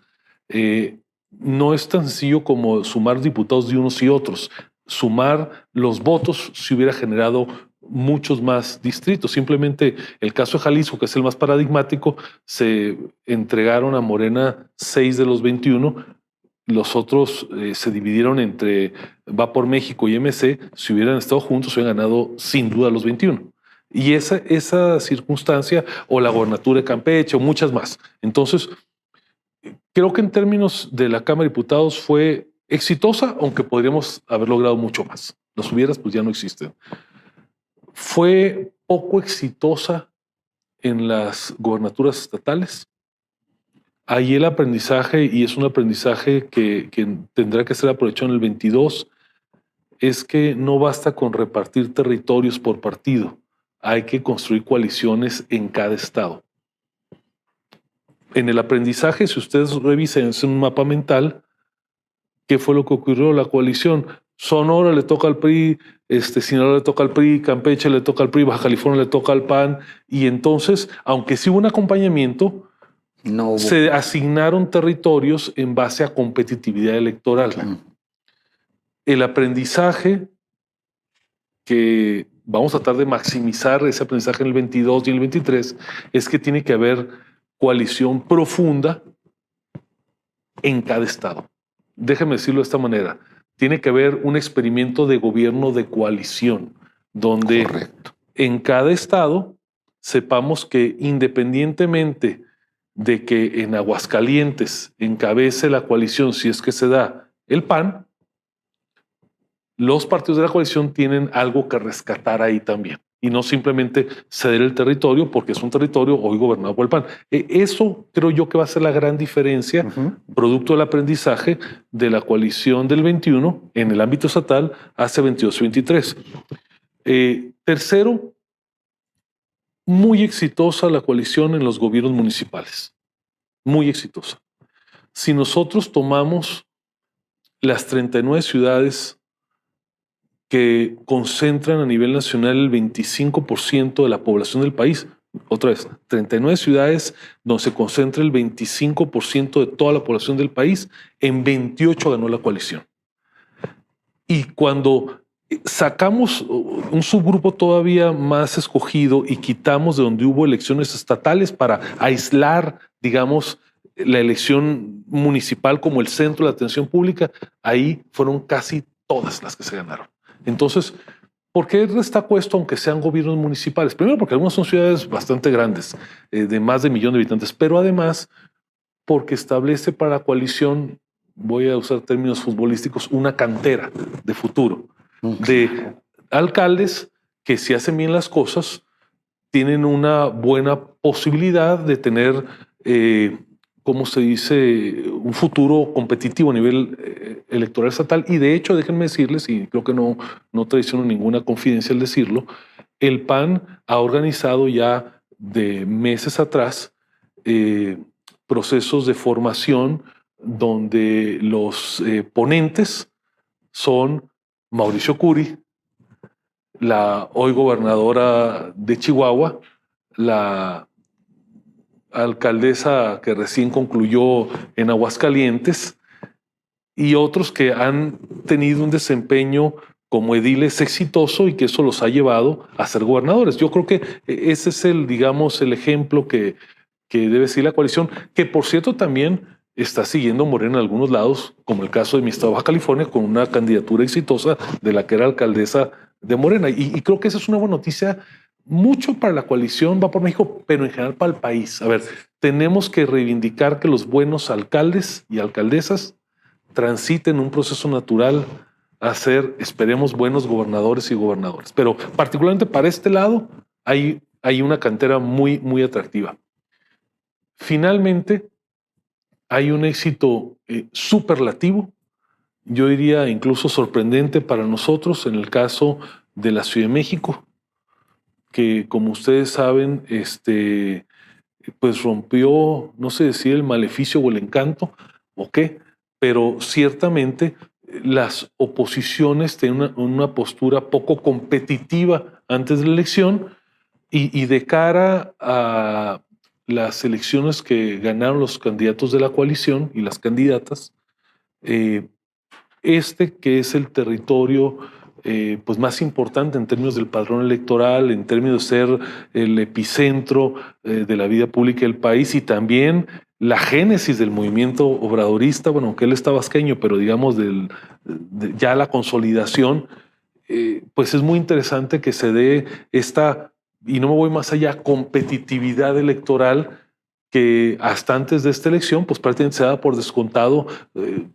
[SPEAKER 2] No es tan sencillo como sumar diputados de unos y otros. Sumar los votos se hubiera generado muchos más distritos. Simplemente el caso de Jalisco, que es el más paradigmático, se entregaron a Morena 6 de los 21. Los otros se dividieron entre Va por México y MC. Si hubieran estado juntos, hubieran ganado sin duda los 21. Y esa circunstancia, o la gobernatura de Campeche, o muchas más. Entonces, creo que en términos de la Cámara de Diputados fue exitosa, aunque podríamos haber logrado mucho más. Los hubieras, pues ya no existen. Fue poco exitosa en las gobernaturas estatales. Ahí el aprendizaje, y es un aprendizaje que tendrá que ser aprovechado en el 22, es que no basta con repartir territorios por partido. Hay que construir coaliciones en cada estado. En el aprendizaje, si ustedes revisen un mapa mental, ¿qué fue lo que ocurrió? La coalición. Sonora le toca al PRI, Sinaloa le toca al PRI, Campeche le toca al PRI, Baja California le toca al PAN. Y entonces, aunque sí hubo un acompañamiento, no hubo. Se asignaron territorios en base a competitividad electoral. Claro. El aprendizaje, que vamos a tratar de maximizar ese aprendizaje en el 22 y en el 23, es que tiene que haber coalición profunda en cada estado. Déjeme decirlo de esta manera. Tiene que haber un experimento de gobierno de coalición, donde correcto, en cada estado sepamos que independientemente de que en Aguascalientes encabece la coalición, si es que se da el PAN, los partidos de la coalición tienen algo que rescatar ahí también, y no simplemente ceder el territorio porque es un territorio hoy gobernado por el PAN. Eso creo yo que va a ser la gran diferencia, producto del aprendizaje de la coalición del 21 en el ámbito estatal hace 22 y 23. Tercero, muy exitosa la coalición en los gobiernos municipales. Muy exitosa. Si nosotros tomamos las 39 ciudades que concentran a nivel nacional el 25% de la población del país. Otra vez, 39 ciudades donde se concentra el 25% de toda la población del país, en 28 ganó la coalición. Y cuando sacamos un subgrupo todavía más escogido y quitamos de donde hubo elecciones estatales para aislar, digamos, la elección municipal como el centro de la atención pública, ahí fueron casi todas las que se ganaron. Entonces, ¿por qué destaco esto aunque sean gobiernos municipales? Primero, porque algunas son ciudades bastante grandes, de más de 1 millón de habitantes, pero además porque establece para la coalición, voy a usar términos futbolísticos, una cantera de futuro, de alcaldes que, si hacen bien las cosas, tienen una buena posibilidad de tener, ¿cómo se dice?, un futuro competitivo a nivel electoral estatal. Y de hecho, déjenme decirles, y creo que no traiciono ninguna confidencia al decirlo, el PAN ha organizado ya de meses atrás procesos de formación donde los ponentes son Mauricio Curi, la hoy gobernadora de Chihuahua, la alcaldesa que recién concluyó en Aguascalientes, y otros que han tenido un desempeño como ediles exitoso y que eso los ha llevado a ser gobernadores. Yo creo que ese es el ejemplo que debe seguir la coalición, que por cierto también está siguiendo Morena en algunos lados, como el caso de mi estado de Baja California, con una candidatura exitosa de la que era alcaldesa de Morena. Y creo que esa es una buena noticia, mucho para la coalición Va por México, pero en general para el país. A ver, tenemos que reivindicar que los buenos alcaldes y alcaldesas transiten un proceso natural a ser, esperemos, buenos gobernadores y gobernadoras. Pero particularmente para este lado hay una cantera muy, muy atractiva. Finalmente, hay un éxito superlativo, yo diría incluso sorprendente para nosotros, en el caso de la Ciudad de México, que, como ustedes saben, pues rompió, no sé decir el maleficio o el encanto o qué, pero ciertamente las oposiciones tienen una postura poco competitiva antes de la elección, y de cara a las elecciones que ganaron los candidatos de la coalición y las candidatas, que es el territorio pues más importante en términos del padrón electoral, en términos de ser el epicentro de la vida pública del país y también la génesis del movimiento obradorista, bueno, aunque él está vasqueño, pero digamos ya la consolidación, pues es muy interesante que se dé esta, y no me voy más allá, competitividad electoral que hasta antes de esta elección, pues prácticamente se da por descontado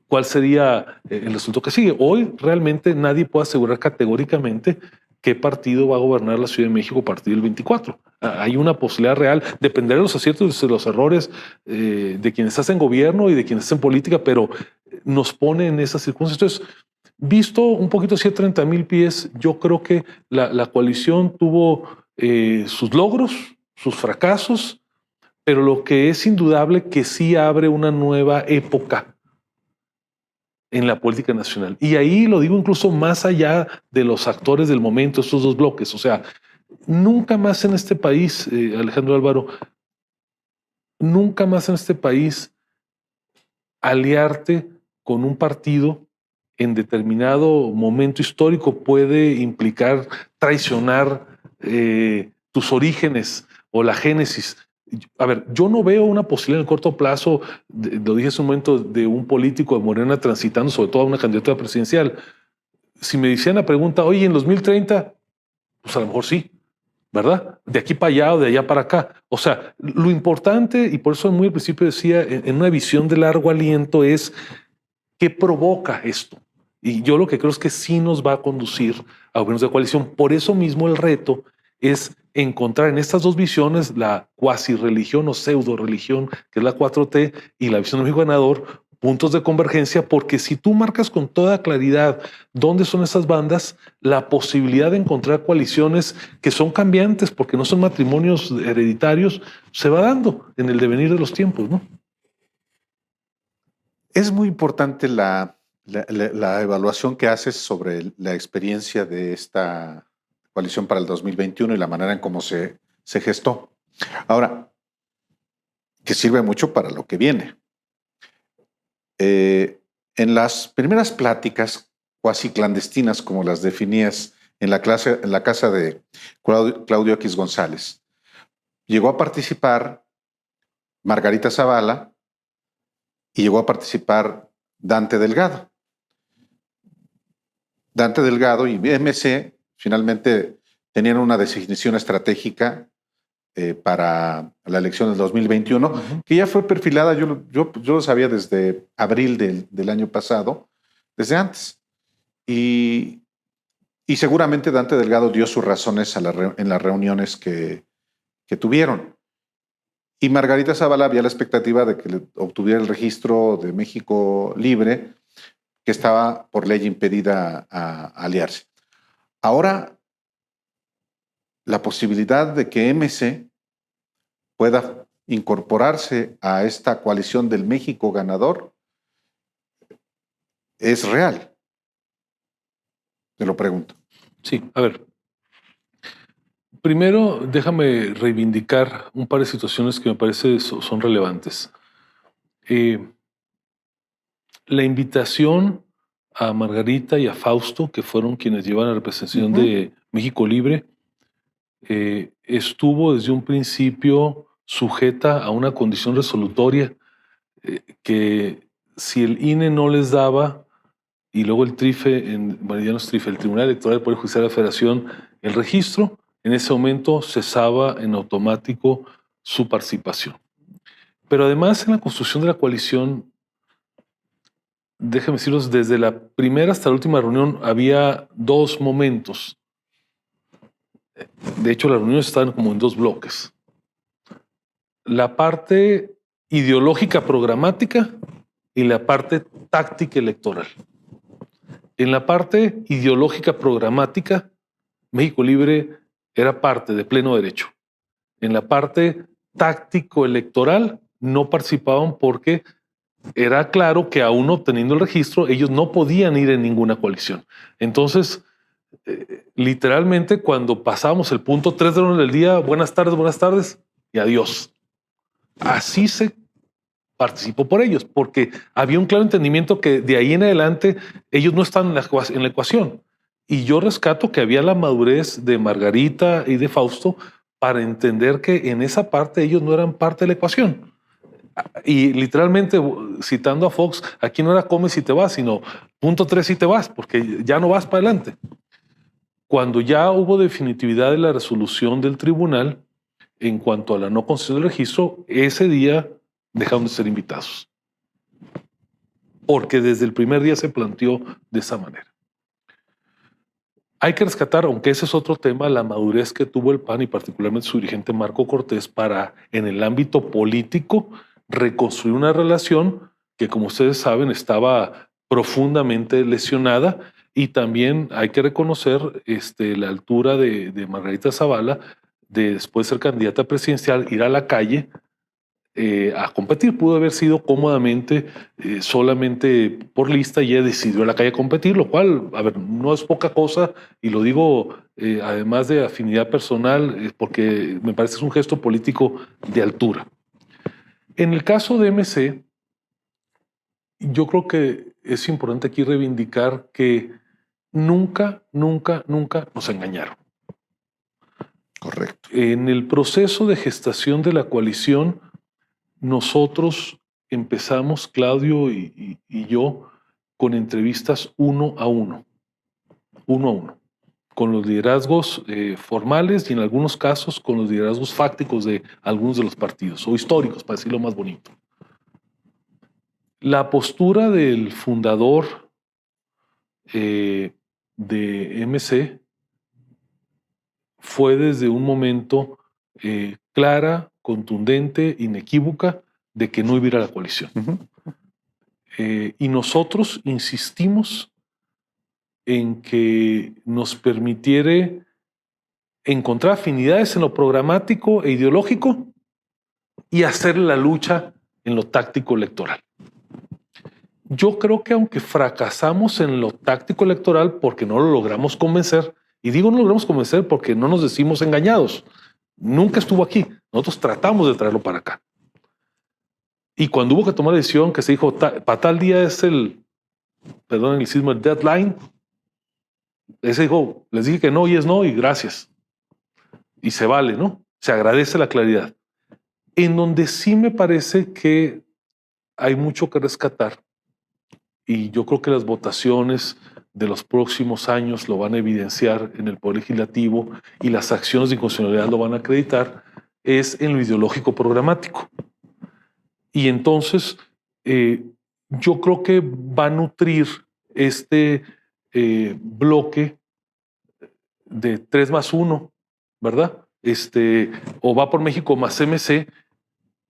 [SPEAKER 2] cuál sería el resultado que sigue. Hoy realmente nadie puede asegurar categóricamente qué partido va a gobernar la Ciudad de México a partir del 24. Hay una posibilidad real, dependerá de los aciertos y de los errores de quienes hacen gobierno y de quienes hacen política, pero nos pone en esas circunstancias. Entonces, visto un poquito así a 30,000 pies, yo creo que la coalición tuvo sus logros, sus fracasos, pero lo que es indudable que sí abre una nueva época en la política nacional. Y ahí lo digo incluso más allá de los actores del momento, estos dos bloques. O sea, nunca más en este país, Alejandro Álvaro, nunca más en este país aliarte con un partido en determinado momento histórico puede implicar traicionar tus orígenes o la génesis. A ver, yo no veo una posibilidad en el corto plazo, lo dije hace un momento, de un político de Morena transitando sobre todo a una candidatura presidencial. Si me decían la pregunta, oye, en 2030, pues a lo mejor sí, ¿verdad? De aquí para allá o de allá para acá. O sea, lo importante, y por eso muy al principio decía, en una visión de largo aliento es qué provoca esto. Y yo lo que creo es que sí nos va a conducir a gobiernos de coalición. Por eso mismo el reto es encontrar en estas dos visiones, la cuasi religión o pseudo religión, que es la 4T, y la visión de México ganador, puntos de convergencia, porque si tú marcas con toda claridad dónde son esas bandas, la posibilidad de encontrar coaliciones que son cambiantes, porque no son matrimonios hereditarios, se va dando en el devenir de los tiempos, ¿no?
[SPEAKER 3] Es muy importante la evaluación que haces sobre la experiencia de esta coalición para el 2021 y la manera en cómo se gestó. Ahora, que sirve mucho para lo que viene. En las primeras pláticas cuasi clandestinas, como las definías en la casa de Claudio X González, llegó a participar Margarita Zavala y llegó a participar Dante Delgado. Dante Delgado y MC finalmente tenían una designación estratégica para la elección del 2021, que ya fue perfilada, yo lo sabía desde abril del año pasado, desde antes. Y seguramente Dante Delgado dio sus razones en las reuniones que tuvieron. Y Margarita Zavala había la expectativa de que obtuviera el registro de México Libre, que estaba por ley impedida a aliarse. Ahora, la posibilidad de que MC pueda incorporarse a esta coalición del México ganador es real. Te lo pregunto.
[SPEAKER 2] Sí, a ver. Primero, déjame reivindicar un par de situaciones que me parece son relevantes. La invitación a Margarita y a Fausto, que fueron quienes llevan la representación de México Libre, estuvo desde un principio sujeta a una condición resolutoria que si el INE no les daba, y luego el TRIFE, el Tribunal Electoral del Poder Judicial de la Federación, el registro, en ese momento cesaba en automático su participación. Pero además en la construcción de la coalición, déjenme decirlos, desde la primera hasta la última reunión había dos momentos. De hecho, las reuniones estaban como en dos bloques. La parte ideológica programática y la parte táctica electoral. En la parte ideológica programática, México Libre era parte de pleno derecho. En la parte táctico electoral no participaban porque era claro que aún obteniendo el registro, ellos no podían ir en ninguna coalición. Entonces, literalmente cuando pasábamos el punto 3 de la hora del día, buenas tardes y adiós. Así se participó por ellos, porque había un claro entendimiento que de ahí en adelante ellos no están en la ecuación. Y yo rescato que había la madurez de Margarita y de Fausto para entender que en esa parte ellos no eran parte de la ecuación. Y literalmente, citando a Fox, aquí no era comes y te vas, sino punto 3 y te vas, porque ya no vas para adelante. Cuando ya hubo definitividad de la resolución del tribunal en cuanto a la no concesión del registro, ese día dejaron de ser invitados. Porque desde el primer día se planteó de esa manera. Hay que rescatar, aunque ese es otro tema, la madurez que tuvo el PAN y particularmente su dirigente Marco Cortés para, en el ámbito político, reconstruir una relación que, como ustedes saben, estaba profundamente lesionada, y también hay que reconocer la altura de Margarita Zavala de, después de ser candidata presidencial, ir a la calle a competir. Pudo haber sido cómodamente solamente por lista, y ella decidió a la calle a competir, lo cual, a ver, no es poca cosa, y lo digo además de afinidad personal, porque me parece que es un gesto político de altura. En el caso de MC, yo creo que es importante aquí reivindicar que nunca nos engañaron.
[SPEAKER 3] Correcto.
[SPEAKER 2] En el proceso de gestación de la coalición, nosotros empezamos, Claudio y yo, con entrevistas uno a uno, con los liderazgos formales y en algunos casos con los liderazgos fácticos de algunos de los partidos, o históricos, para decirlo más bonito. La postura del fundador de MC fue desde un momento clara, contundente, inequívoca, de que no iba a ir a la coalición. Y nosotros insistimos en que nos permitiera encontrar afinidades en lo programático e ideológico y hacer la lucha en lo táctico electoral. Yo creo que aunque fracasamos en lo táctico electoral porque no lo logramos convencer, y digo no lo logramos convencer porque no nos decimos engañados, nunca estuvo aquí, nosotros tratamos de traerlo para acá. Y cuando hubo que tomar la decisión, que se dijo, para tal día es el, perdón el anglicismo, el deadline, ese dijo, les dije que no y es no y gracias. Y se vale, ¿no? Se agradece la claridad. En donde sí me parece que hay mucho que rescatar, y yo creo que las votaciones de los próximos años lo van a evidenciar en el Poder Legislativo y las acciones de inconstitucionalidad lo van a acreditar, es en lo ideológico programático. Y entonces yo creo que va a nutrir este bloque de 3+1, ¿verdad? O va por México más MC,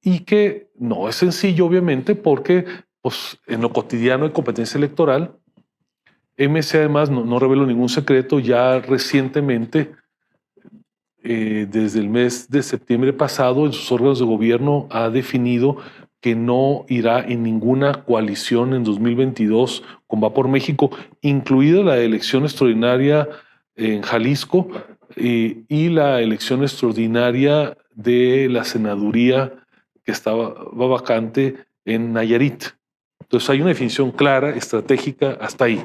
[SPEAKER 2] y que no es sencillo, obviamente, porque pues, en lo cotidiano hay competencia electoral. MC, además, no revelo ningún secreto, ya recientemente, desde el mes de septiembre pasado, en sus órganos de gobierno ha definido que no irá en ninguna coalición en 2022 con Va por México, incluida la elección extraordinaria en Jalisco y la elección extraordinaria de la senaduría que va vacante en Nayarit. Entonces hay una definición clara, estratégica, hasta ahí.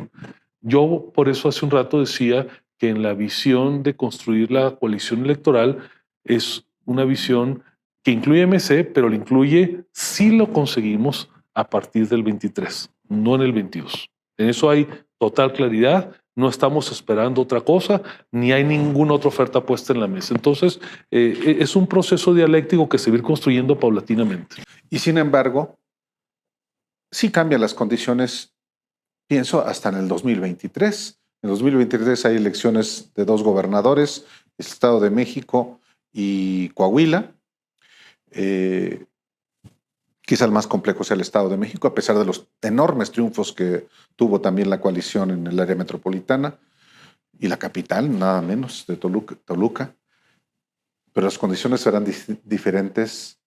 [SPEAKER 2] Yo por eso hace un rato decía que en la visión de construir la coalición electoral es una visión que incluye MC, pero lo incluye si lo conseguimos a partir del 23, no en el 22. En eso hay total claridad, no estamos esperando otra cosa, ni hay ninguna otra oferta puesta en la mesa. Entonces, es un proceso dialéctico que se va a ir construyendo paulatinamente.
[SPEAKER 3] Y sin embargo, sí cambian las condiciones, pienso, hasta en el 2023. En el 2023 hay elecciones de 2 gobernadores, el Estado de México y Coahuila. Quizá el más complejo sea el Estado de México, a pesar de los enormes triunfos que tuvo también la coalición en el área metropolitana, y la capital, nada menos, de Toluca. Pero las condiciones serán diferentes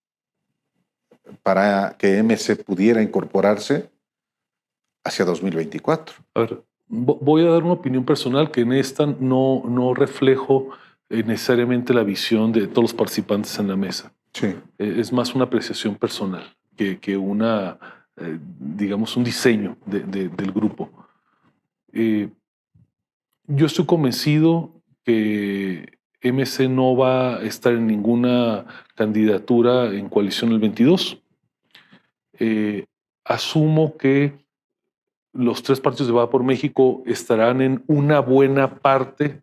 [SPEAKER 3] para que MC pudiera incorporarse hacia 2024.
[SPEAKER 2] A ver, voy a dar una opinión personal que en esta no reflejo necesariamente la visión de todos los participantes en la mesa.
[SPEAKER 3] Sí.
[SPEAKER 2] Es más una apreciación personal que una, digamos, un diseño del grupo. Yo estoy convencido que MC no va a estar en ninguna candidatura en coalición el 22. Asumo que los 3 partidos de Va por México estarán en una buena parte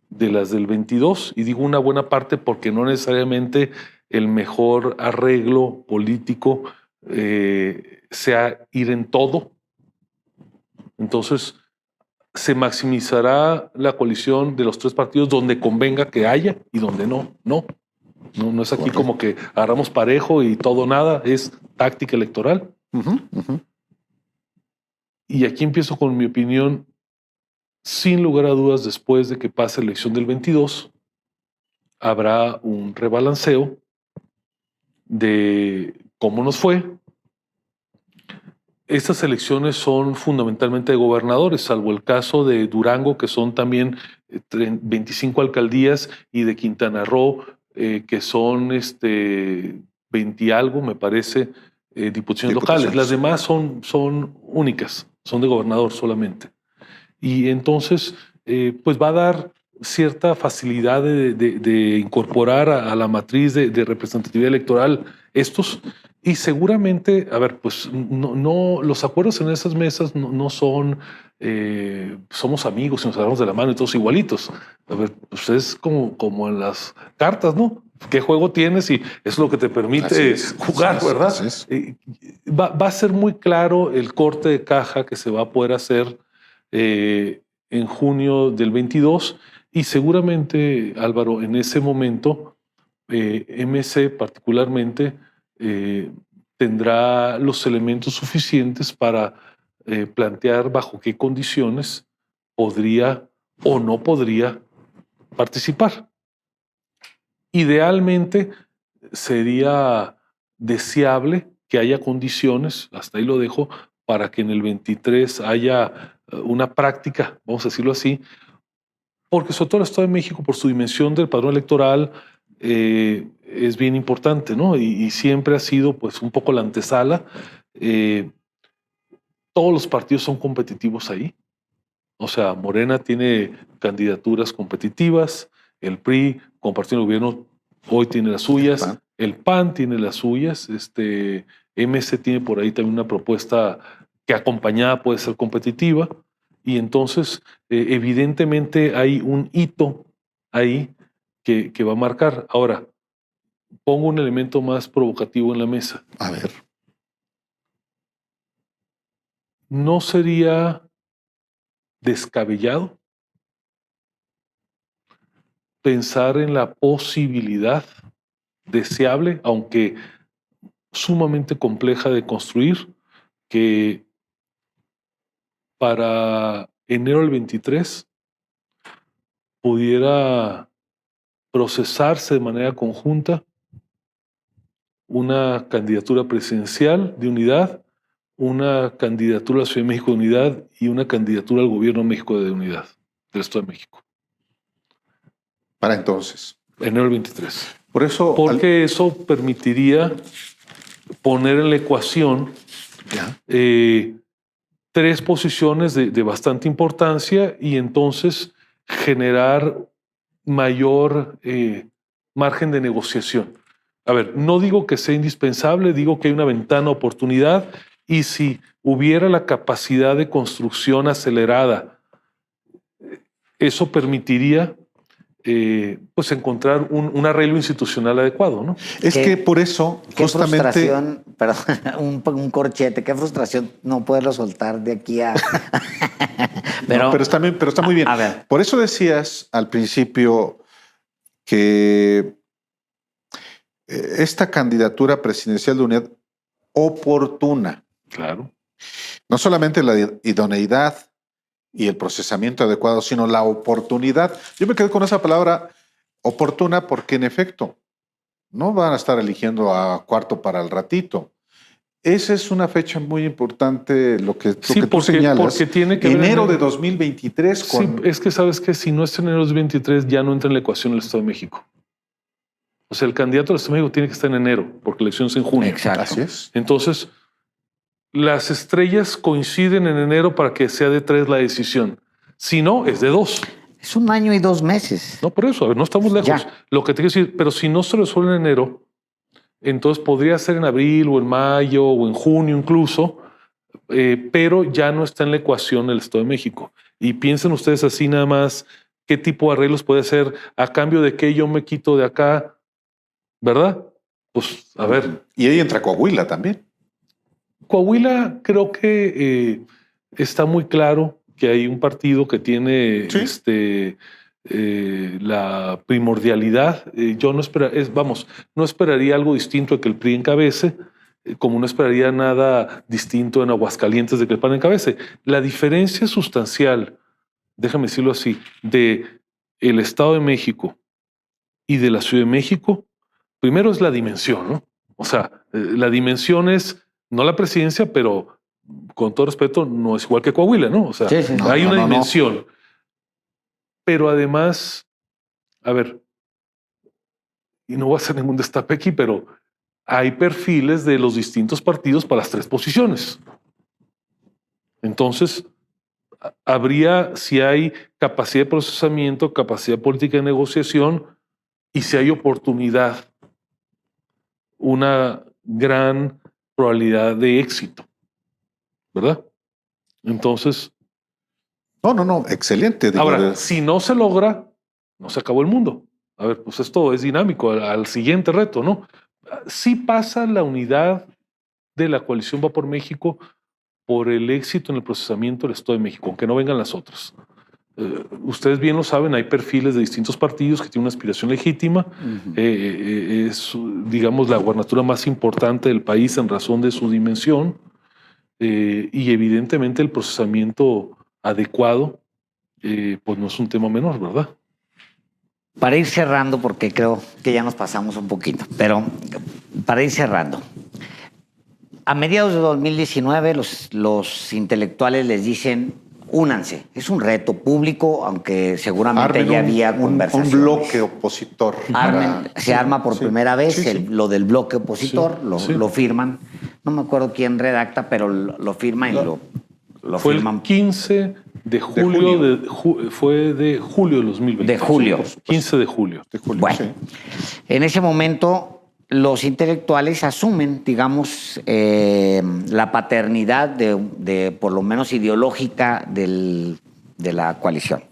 [SPEAKER 2] de las del 22, y digo una buena parte porque no necesariamente el mejor arreglo político sea ir en todo. Entonces, se maximizará la coalición de los 3 partidos donde convenga que haya y donde no. No es aquí como que agarramos parejo y todo nada, es táctica electoral. Y aquí empiezo con mi opinión. Sin lugar a dudas, después de que pase la elección del 22, habrá un rebalanceo de cómo nos fue. Estas elecciones son fundamentalmente de gobernadores, salvo el caso de Durango, que son también 25 alcaldías, y de Quintana Roo, que son 20 y algo, me parece, diputaciones locales. Las demás son únicas, son de gobernador solamente. Y entonces, pues va a dar cierta facilidad de incorporar a la matriz de representatividad electoral estos. Y seguramente, a ver, pues no los acuerdos en esas mesas no son somos amigos y nos agarramos de la mano y todos igualitos. A ver, pues es como en las cartas, ¿no? ¿Qué juego tienes? Y eso es lo que te permite jugar, ¿verdad? Va a ser muy claro el corte de caja que se va a poder hacer en junio del 22, y seguramente, Álvaro, en ese momento MC particularmente tendrá los elementos suficientes para plantear bajo qué condiciones podría o no podría participar. Idealmente sería deseable que haya condiciones, hasta ahí lo dejo, para que en el 23 haya una práctica, vamos a decirlo así, porque sobre todo el Estado de México, por su dimensión del padrón electoral, es bien importante, ¿no? Y siempre ha sido pues un poco la antesala. Todos los partidos son competitivos ahí. O sea, Morena tiene candidaturas competitivas, el PRI, con partido de gobierno, hoy tiene las suyas, el PAN tiene las suyas, MC tiene por ahí también una propuesta que acompañada puede ser competitiva, y entonces evidentemente hay un hito ahí que va a marcar. Ahora, pongo un elemento más provocativo en la mesa.
[SPEAKER 3] A ver.
[SPEAKER 2] ¿No sería descabellado pensar en la posibilidad deseable, aunque sumamente compleja de construir, que para enero del 23 pudiera procesarse de manera conjunta una candidatura presidencial de unidad, una candidatura a la Ciudad de México de unidad y una candidatura al Gobierno de México de unidad del Estado de México?
[SPEAKER 3] Para entonces.
[SPEAKER 2] Enero del 23.
[SPEAKER 3] Por eso,
[SPEAKER 2] porque eso permitiría poner en la ecuación 3 posiciones de bastante importancia, y entonces generar mayor margen de negociación. A ver, no digo que sea indispensable, digo que hay una ventana de oportunidad, y si hubiera la capacidad de construcción acelerada, eso permitiría pues encontrar un arreglo institucional adecuado, ¿no?
[SPEAKER 3] Es que por eso,
[SPEAKER 1] qué
[SPEAKER 3] justamente...
[SPEAKER 1] frustración, perdón, un corchete, qué frustración no poderlo soltar de aquí a...
[SPEAKER 3] pero está muy bien.
[SPEAKER 1] A ver.
[SPEAKER 3] Por eso decías al principio que esta candidatura presidencial de unidad oportuna.
[SPEAKER 2] Claro.
[SPEAKER 3] No solamente la idoneidad y el procesamiento adecuado, sino la oportunidad. Yo me quedé con esa palabra oportuna porque, en efecto, no van a estar eligiendo a cuarto para el ratito. Esa es una fecha muy importante, lo que tú señalas.
[SPEAKER 2] Porque tiene que
[SPEAKER 3] enero de 2023.
[SPEAKER 2] Sí, es que sabes que si no es enero de 2023, ya no entra en la ecuación el Estado de México. O sea, el candidato del Estado de México tiene que estar en enero, porque la elección es en junio.
[SPEAKER 1] Exacto.
[SPEAKER 3] Así es.
[SPEAKER 2] Entonces, las estrellas coinciden en enero para que sea de 3 la decisión. Si no, es de 2.
[SPEAKER 1] Es 1 año y 2 meses.
[SPEAKER 2] No, por eso, a ver, no estamos lejos.
[SPEAKER 1] Ya.
[SPEAKER 2] Lo que te quiero decir, pero si no se resuelve en enero, entonces podría ser en abril o en mayo o en junio incluso, pero ya no está en la ecuación el Estado de México. Y piensen ustedes así nada más, ¿qué tipo de arreglos puede ser? ¿A cambio de qué yo me quito de acá? ¿Verdad? Pues, a ver.
[SPEAKER 3] Y ahí entra Coahuila también.
[SPEAKER 2] Coahuila creo que está muy claro que hay un partido que tiene
[SPEAKER 3] Sí.
[SPEAKER 2] la primordialidad. Yo no no esperaría algo distinto de que el PRI encabece, como no esperaría nada distinto en Aguascalientes de que el PAN encabece. La diferencia sustancial, déjame decirlo así, de el Estado de México y de la Ciudad de México, primero es la dimensión, ¿no? O sea, la dimensión es no la presidencia, pero con todo respeto, no es igual que Coahuila, ¿no? O sea,
[SPEAKER 1] Sí, sí.
[SPEAKER 2] hay una dimensión. Pero además, a ver, y no voy a hacer ningún destape aquí, pero hay perfiles de los distintos partidos para las 3 posiciones. Entonces, habría, si hay capacidad de procesamiento, capacidad política de negociación y si hay oportunidad, una gran probabilidad de éxito, ¿verdad? Entonces,
[SPEAKER 3] No, excelente.
[SPEAKER 2] ahora, si no se logra, no se acabó el mundo. A ver, pues esto es dinámico al siguiente reto, ¿no? Sí pasa la unidad de la coalición Va por México por el éxito en el procesamiento del Estado de México, aunque no vengan las otras. Ustedes bien lo saben, hay perfiles de distintos partidos que tienen una aspiración legítima. Es, digamos, la gubernatura más importante del país en razón de su dimensión y evidentemente el procesamiento adecuado pues no es un tema menor, ¿verdad?
[SPEAKER 1] Para ir cerrando, porque creo que ya nos pasamos un poquito, pero para ir cerrando. A mediados de 2019 los intelectuales les dicen, únanse. Es un reto público, aunque seguramente
[SPEAKER 3] Armen
[SPEAKER 1] ya había conversaciones.
[SPEAKER 3] un bloque opositor.
[SPEAKER 1] Se arma por primera vez
[SPEAKER 3] Sí.
[SPEAKER 1] lo del bloque opositor, lo firman. No me acuerdo quién redacta, pero lo firma y lo
[SPEAKER 2] Fue
[SPEAKER 1] firman.
[SPEAKER 2] el 15 de julio, fue de julio de 2020.
[SPEAKER 1] De julio.
[SPEAKER 2] 15 de julio.
[SPEAKER 1] Bueno,
[SPEAKER 3] Sí.
[SPEAKER 1] en ese momento los intelectuales asumen, digamos, la paternidad de por lo menos ideológica de la coalición.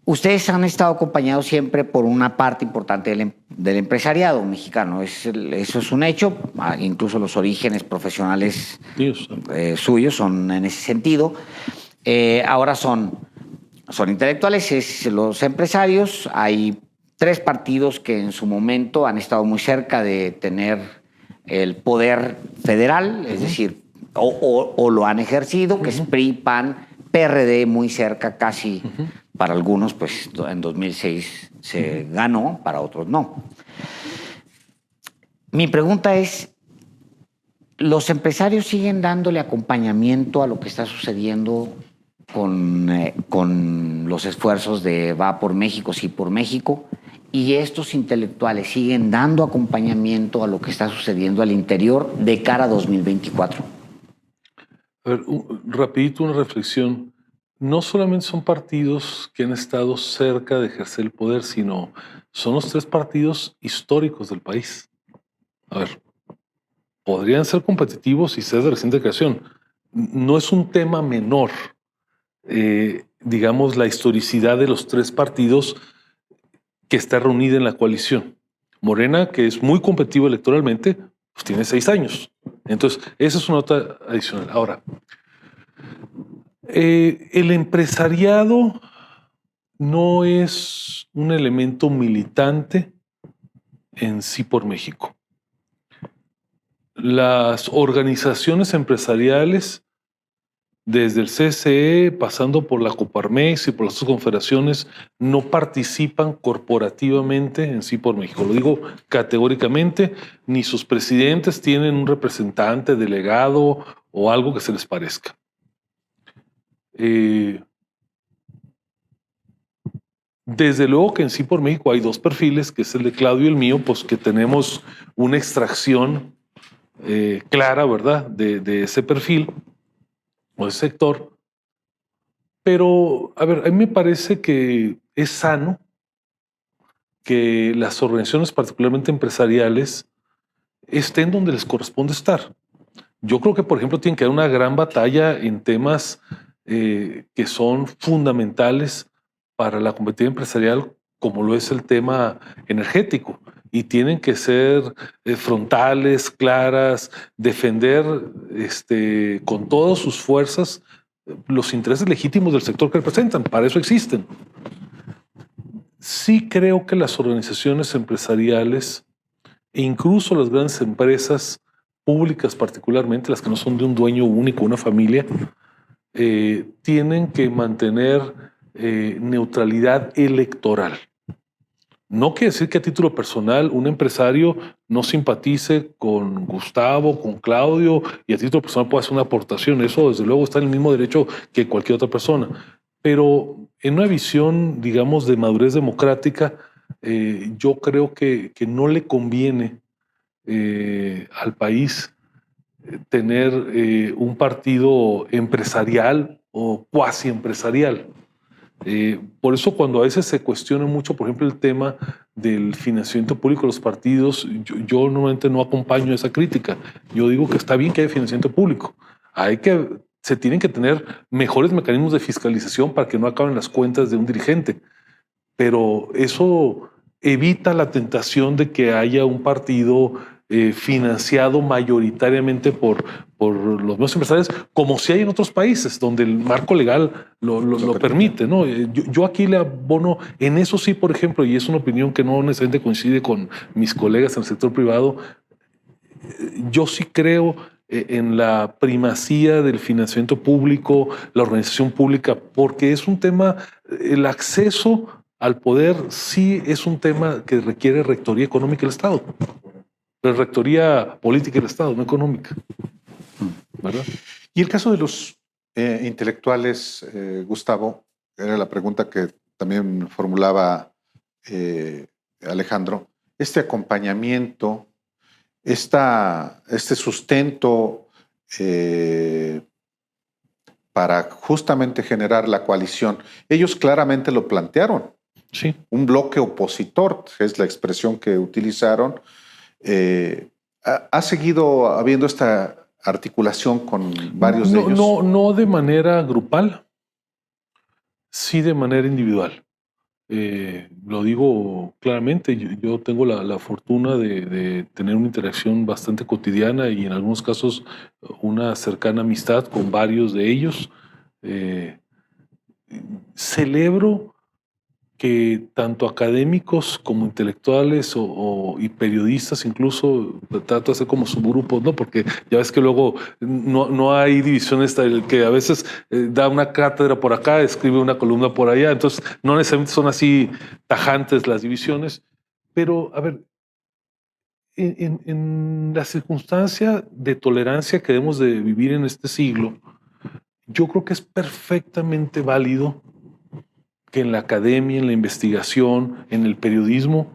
[SPEAKER 1] Ustedes han estado acompañados siempre por una parte importante del empresariado mexicano. Eso es un hecho. Incluso los orígenes profesionales suyos son en ese sentido. Ahora son intelectuales, los empresarios. Hay 3 partidos que en su momento han estado muy cerca de tener el poder federal, es decir, o lo han ejercido, que es PRI, PAN, PRD, muy cerca casi. Para algunos, pues en 2006 se ganó, para otros no. Mi pregunta es, ¿los empresarios siguen dándole acompañamiento a lo que está sucediendo con los esfuerzos de Va por México, Sí por México? ¿Y estos intelectuales siguen dando acompañamiento a lo que está sucediendo al interior de cara a 2024?
[SPEAKER 2] A ver, rapidito una reflexión. No solamente son partidos que han estado cerca de ejercer el poder, sino son los 3 partidos históricos del país. A ver, podrían ser competitivos y ser de reciente creación. No es un tema menor, digamos, la historicidad de los 3 partidos que está reunida en la coalición. Morena, que es muy competitivo electoralmente, pues tiene 6 años. Entonces, esa es una nota adicional. Ahora, el empresariado no es un elemento militante en Sí por México. Las organizaciones empresariales, desde el CCE, pasando por la Coparmex y por las otras confederaciones, no participan corporativamente en Sí por México. Lo digo categóricamente, ni sus presidentes tienen un representante, delegado o algo que se les parezca. Desde luego que en Sí por México hay 2 perfiles, que es el de Claudio y el mío, pues que tenemos una extracción clara, ¿verdad?, de ese perfil o ese sector. Pero, a ver, a mí me parece que es sano que las organizaciones, particularmente empresariales, estén donde les corresponde estar. Yo creo que, por ejemplo, tienen que haber una gran batalla en temas que son fundamentales para la competitividad empresarial, como lo es el tema energético. Y tienen que ser frontales, claras, defender con todas sus fuerzas los intereses legítimos del sector que representan. Para eso existen. Sí creo que las organizaciones empresariales e incluso las grandes empresas públicas, particularmente las que no son de un dueño único, una familia, tienen que mantener neutralidad electoral. No quiere decir que a título personal un empresario no simpatice con Gustavo, con Claudio, y a título personal pueda hacer una aportación. Eso desde luego está en el mismo derecho que cualquier otra persona. Pero en una visión, digamos, de madurez democrática, yo creo que no le conviene al país tener un partido empresarial o cuasi empresarial. Por eso cuando a veces se cuestiona mucho, por ejemplo, el tema del financiamiento público de los partidos, yo normalmente no acompaño esa crítica. Yo digo que está bien que haya financiamiento público. Se tienen que tener mejores mecanismos de fiscalización para que no acaben las cuentas de un dirigente. Pero eso evita la tentación de que haya un partido financiado mayoritariamente por los mismos empresarios, como si hay en otros países donde el marco legal lo permite, ¿no? Yo aquí le abono en eso sí, por ejemplo, y es una opinión que no necesariamente coincide con mis colegas en el sector privado, yo sí creo en la primacía del financiamiento público, la organización pública, porque es un tema, el acceso al poder sí es un tema que requiere rectoría económica del Estado. La rectoría política del Estado, no económica. ¿Verdad?
[SPEAKER 3] Y el caso de los intelectuales, Gustavo, era la pregunta que también formulaba Alejandro, este acompañamiento, este sustento para justamente generar la coalición, ellos claramente lo plantearon.
[SPEAKER 2] Sí.
[SPEAKER 3] Un bloque opositor, es la expresión que utilizaron. ¿Ha seguido habiendo esta articulación con varios de ellos?
[SPEAKER 2] No de manera grupal, sí de manera individual. Lo digo claramente, yo tengo la fortuna de tener una interacción bastante cotidiana y en algunos casos una cercana amistad con varios de ellos. Celebro que tanto académicos como intelectuales y periodistas incluso, trato de hacer como subgrupos, ¿no? Porque ya ves que luego no hay divisiones, el que a veces da una cátedra por acá, escribe una columna por allá, entonces no necesariamente son así tajantes las divisiones, pero a ver, en la circunstancia de tolerancia que debemos de vivir en este siglo, yo creo que es perfectamente válido que en la academia, en la investigación, en el periodismo,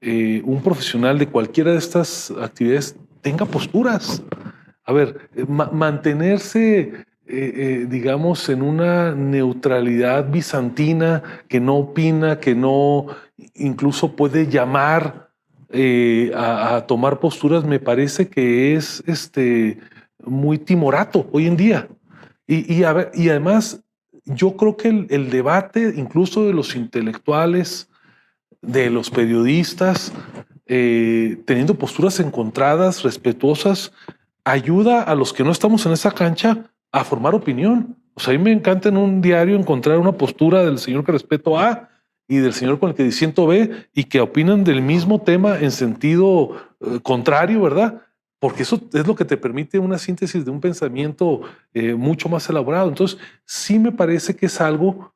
[SPEAKER 2] un profesional de cualquiera de estas actividades tenga posturas. A ver, mantenerse, digamos, en una neutralidad bizantina que no opina, que no incluso puede llamar a tomar posturas, me parece que es muy timorato hoy en día. Y además, yo creo que el debate, incluso de los intelectuales, de los periodistas, teniendo posturas encontradas, respetuosas, ayuda a los que no estamos en esa cancha a formar opinión. O sea, a mí me encanta en un diario encontrar una postura del señor que respeto A y del señor con el que disiento B y que opinan del mismo tema en sentido contrario, ¿verdad? Porque eso es lo que te permite una síntesis de un pensamiento mucho más elaborado. Entonces, sí me parece que es algo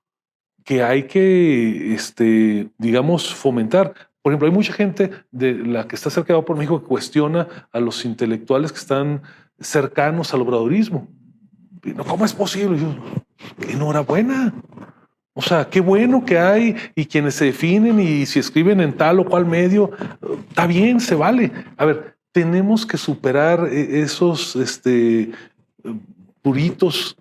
[SPEAKER 2] que hay que, digamos, fomentar. Por ejemplo, hay mucha gente de la que está cerca de por México que cuestiona a los intelectuales que están cercanos al obradorismo. ¿Cómo es posible? Yo, enhorabuena. O sea, qué bueno que hay y quienes se definen y si escriben en tal o cual medio, está bien, se vale. A ver, tenemos que superar esos puritos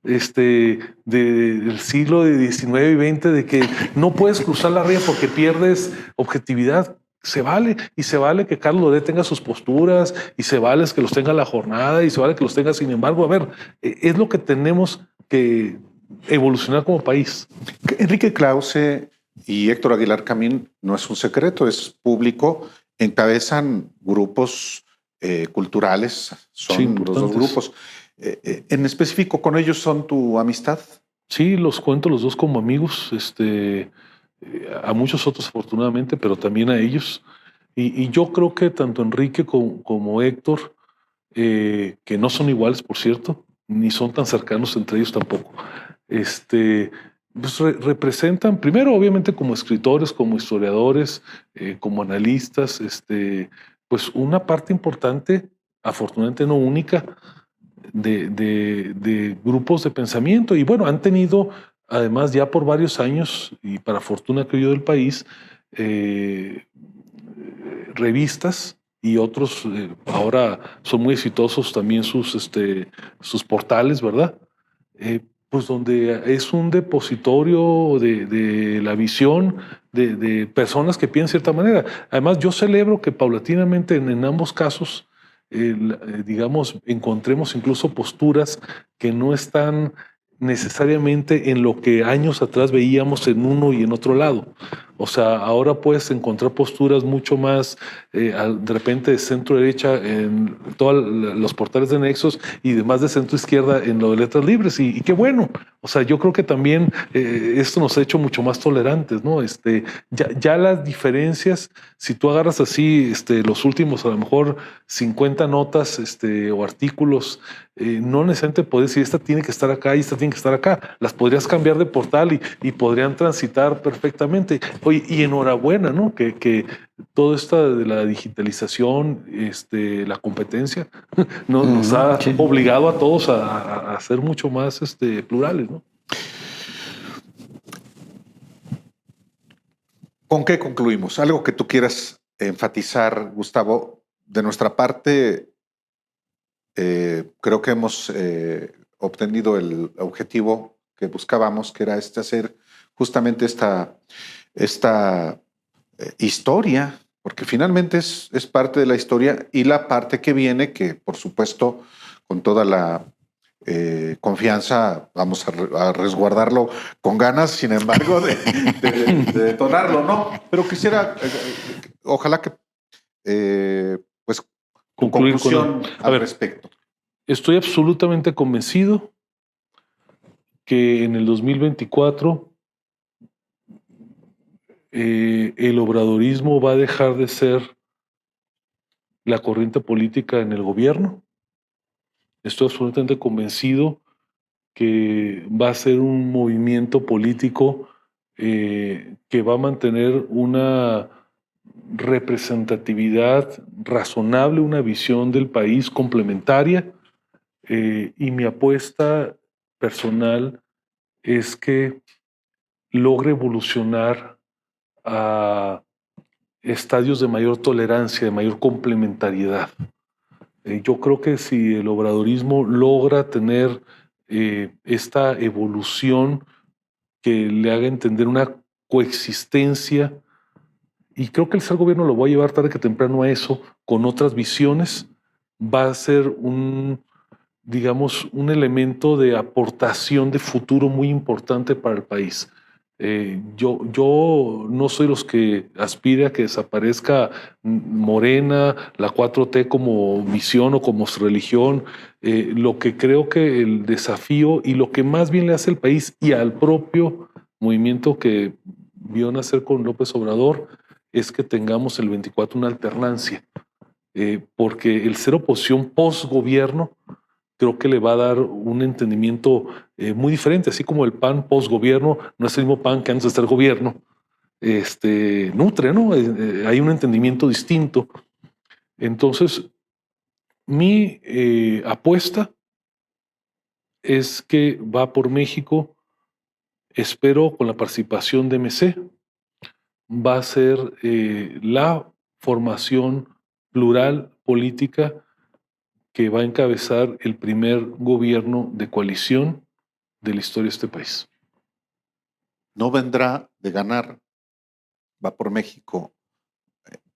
[SPEAKER 2] del siglo XIX y XX, de que no puedes cruzar la raya porque pierdes objetividad. Se vale, y se vale que Carlos Loret tenga sus posturas, y se vale que los tenga la jornada, y se vale que los tenga. Sin embargo, a ver, es lo que tenemos que evolucionar como país.
[SPEAKER 3] Enrique Krause y Héctor Aguilar Camín no es un secreto, es público, encabezan grupos culturales, son
[SPEAKER 2] Sí,
[SPEAKER 3] los dos grupos. En específico, ¿con ellos son tu amistad?
[SPEAKER 2] Sí, los cuento los dos como amigos, a muchos otros afortunadamente, pero también a ellos. Y yo creo que tanto Enrique como Héctor, que no son iguales, por cierto, ni son tan cercanos entre ellos tampoco, pues representan, primero, obviamente, como escritores, como historiadores, como analistas, pues una parte importante, afortunadamente no única, de grupos de pensamiento. Y bueno, han tenido, además, ya por varios años, y para fortuna creo yo del país, revistas, y otros ahora son muy exitosos también sus portales, ¿verdad? Pues donde es un depositorio de la visión de personas que piensan de cierta manera. Además, yo celebro que paulatinamente en ambos casos, digamos, encontremos incluso posturas que no están necesariamente en lo que años atrás veíamos en uno y en otro lado. O sea, ahora puedes encontrar posturas mucho más, de repente, de centro derecha en todos los portales de Nexos, y demás de centro izquierda en lo de letras libres. Y qué bueno. O sea, yo creo que también esto nos ha hecho mucho más tolerantes, ¿no? Ya las diferencias, si tú agarras así los últimos, a lo mejor 50 notas o artículos, no necesariamente puedes decir esta tiene que estar acá y esta tiene que estar acá. Las podrías cambiar de portal y podrían transitar perfectamente. Oye, y enhorabuena, ¿no? Que todo esto de la digitalización, la competencia, nos ha
[SPEAKER 1] Sí.
[SPEAKER 2] obligado a todos a ser mucho más plurales, ¿no?
[SPEAKER 3] ¿Con qué concluimos? Algo que tú quieras enfatizar, Gustavo. De nuestra parte, creo que hemos obtenido el objetivo que buscábamos, que era hacer justamente esta historia, porque finalmente es parte de la historia, y la parte que viene, que por supuesto, con toda la confianza, vamos a resguardarlo con ganas, sin embargo, de detonarlo, ¿no? Pero quisiera, ojalá que, pues, tu
[SPEAKER 2] Concluir
[SPEAKER 3] conclusión
[SPEAKER 2] a
[SPEAKER 3] al
[SPEAKER 2] ver,
[SPEAKER 3] respecto.
[SPEAKER 2] estoy absolutamente convencido que en el 2024 el obradorismo va a dejar de ser la corriente política en el gobierno. Estoy absolutamente convencido que va a ser un movimiento político que va a mantener una representatividad razonable, una visión del país complementaria, y mi apuesta personal es que logre evolucionar a estadios de mayor tolerancia, de mayor complementariedad. Yo creo que si el obradorismo logra tener esta evolución que le haga entender una coexistencia, y creo que el ser gobierno lo va a llevar tarde que temprano a eso, con otras visiones, va a ser digamos, un elemento de aportación de futuro muy importante para el país. Yo no soy los que aspire a que desaparezca Morena, la 4T como visión o como religión. Lo que creo que el desafío y lo que más bien le hace al país y al propio movimiento que vio nacer con López Obrador es que tengamos el 24 una alternancia, porque el ser oposición post-gobierno creo que le va a dar un entendimiento muy diferente, así como el PAN post-gobierno no es el mismo PAN que antes de estar gobierno, nutre, ¿no? Hay un entendimiento distinto. Entonces, mi apuesta es que va por México, espero con la participación de MC, va a ser la formación plural política que va a encabezar el primer gobierno de coalición de la historia de este país.
[SPEAKER 3] No vendrá de ganar, va por México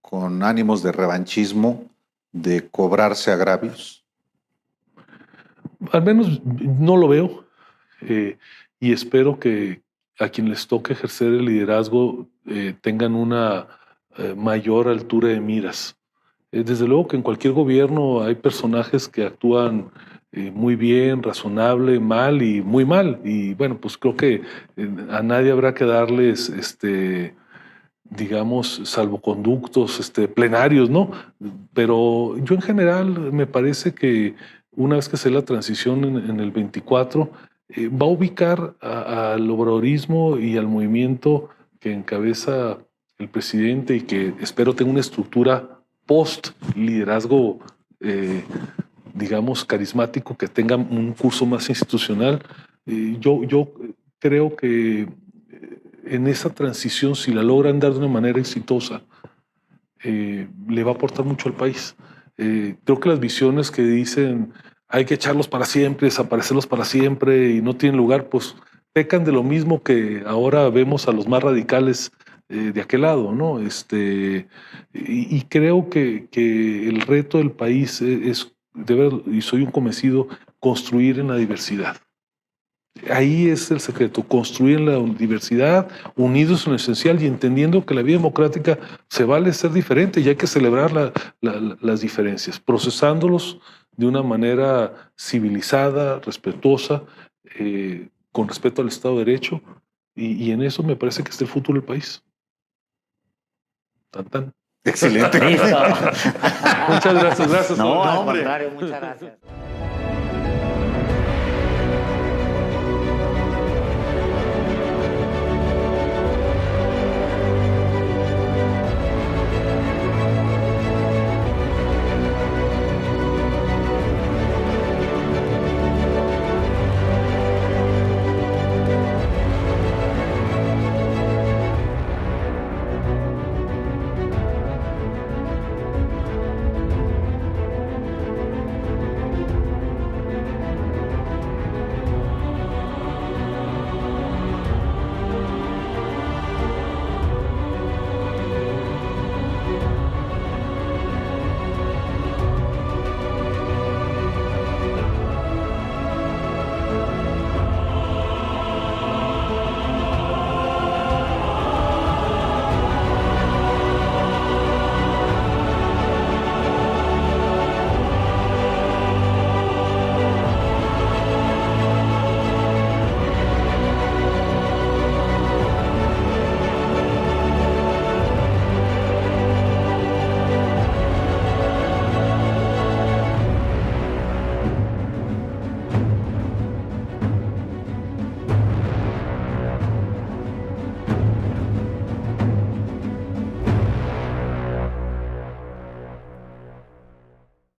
[SPEAKER 3] con ánimos de revanchismo, de cobrarse agravios.
[SPEAKER 2] Al menos no lo veo, y espero que a quien les toque ejercer el liderazgo tengan una mayor altura de miras. Desde luego que en cualquier gobierno hay personajes que actúan muy bien, razonable, mal y muy mal. Y bueno, pues creo que a nadie habrá que darles, digamos, salvoconductos plenarios, ¿no? Pero yo en general me parece que una vez que sea la transición en el 24, va a ubicar al obradorismo y al movimiento que encabeza el presidente y que espero tenga una estructura post-liderazgo, digamos, carismático, que tenga un curso más institucional. Yo creo que en esa transición, si la logran dar de una manera exitosa, le va a aportar mucho al país. Creo que las visiones que dicen hay que echarlos para siempre, desaparecerlos para siempre y no tienen lugar, pues pecan de lo mismo que ahora vemos a los más radicales de aquel lado, ¿no? Y creo que el reto del país es, de verdad, y soy un convencido, construir en la diversidad. Ahí es el secreto, construir en la diversidad, unidos en lo esencial y entendiendo que la vida democrática se vale ser diferente y hay que celebrar las diferencias, procesándolos de una manera civilizada, respetuosa, con respeto al Estado de Derecho, y en eso me parece que está el futuro del país. Tan, tan.
[SPEAKER 3] Excelente.
[SPEAKER 1] Listo.
[SPEAKER 2] Muchas gracias.
[SPEAKER 1] No, al
[SPEAKER 3] hombre.
[SPEAKER 1] contrario, muchas gracias.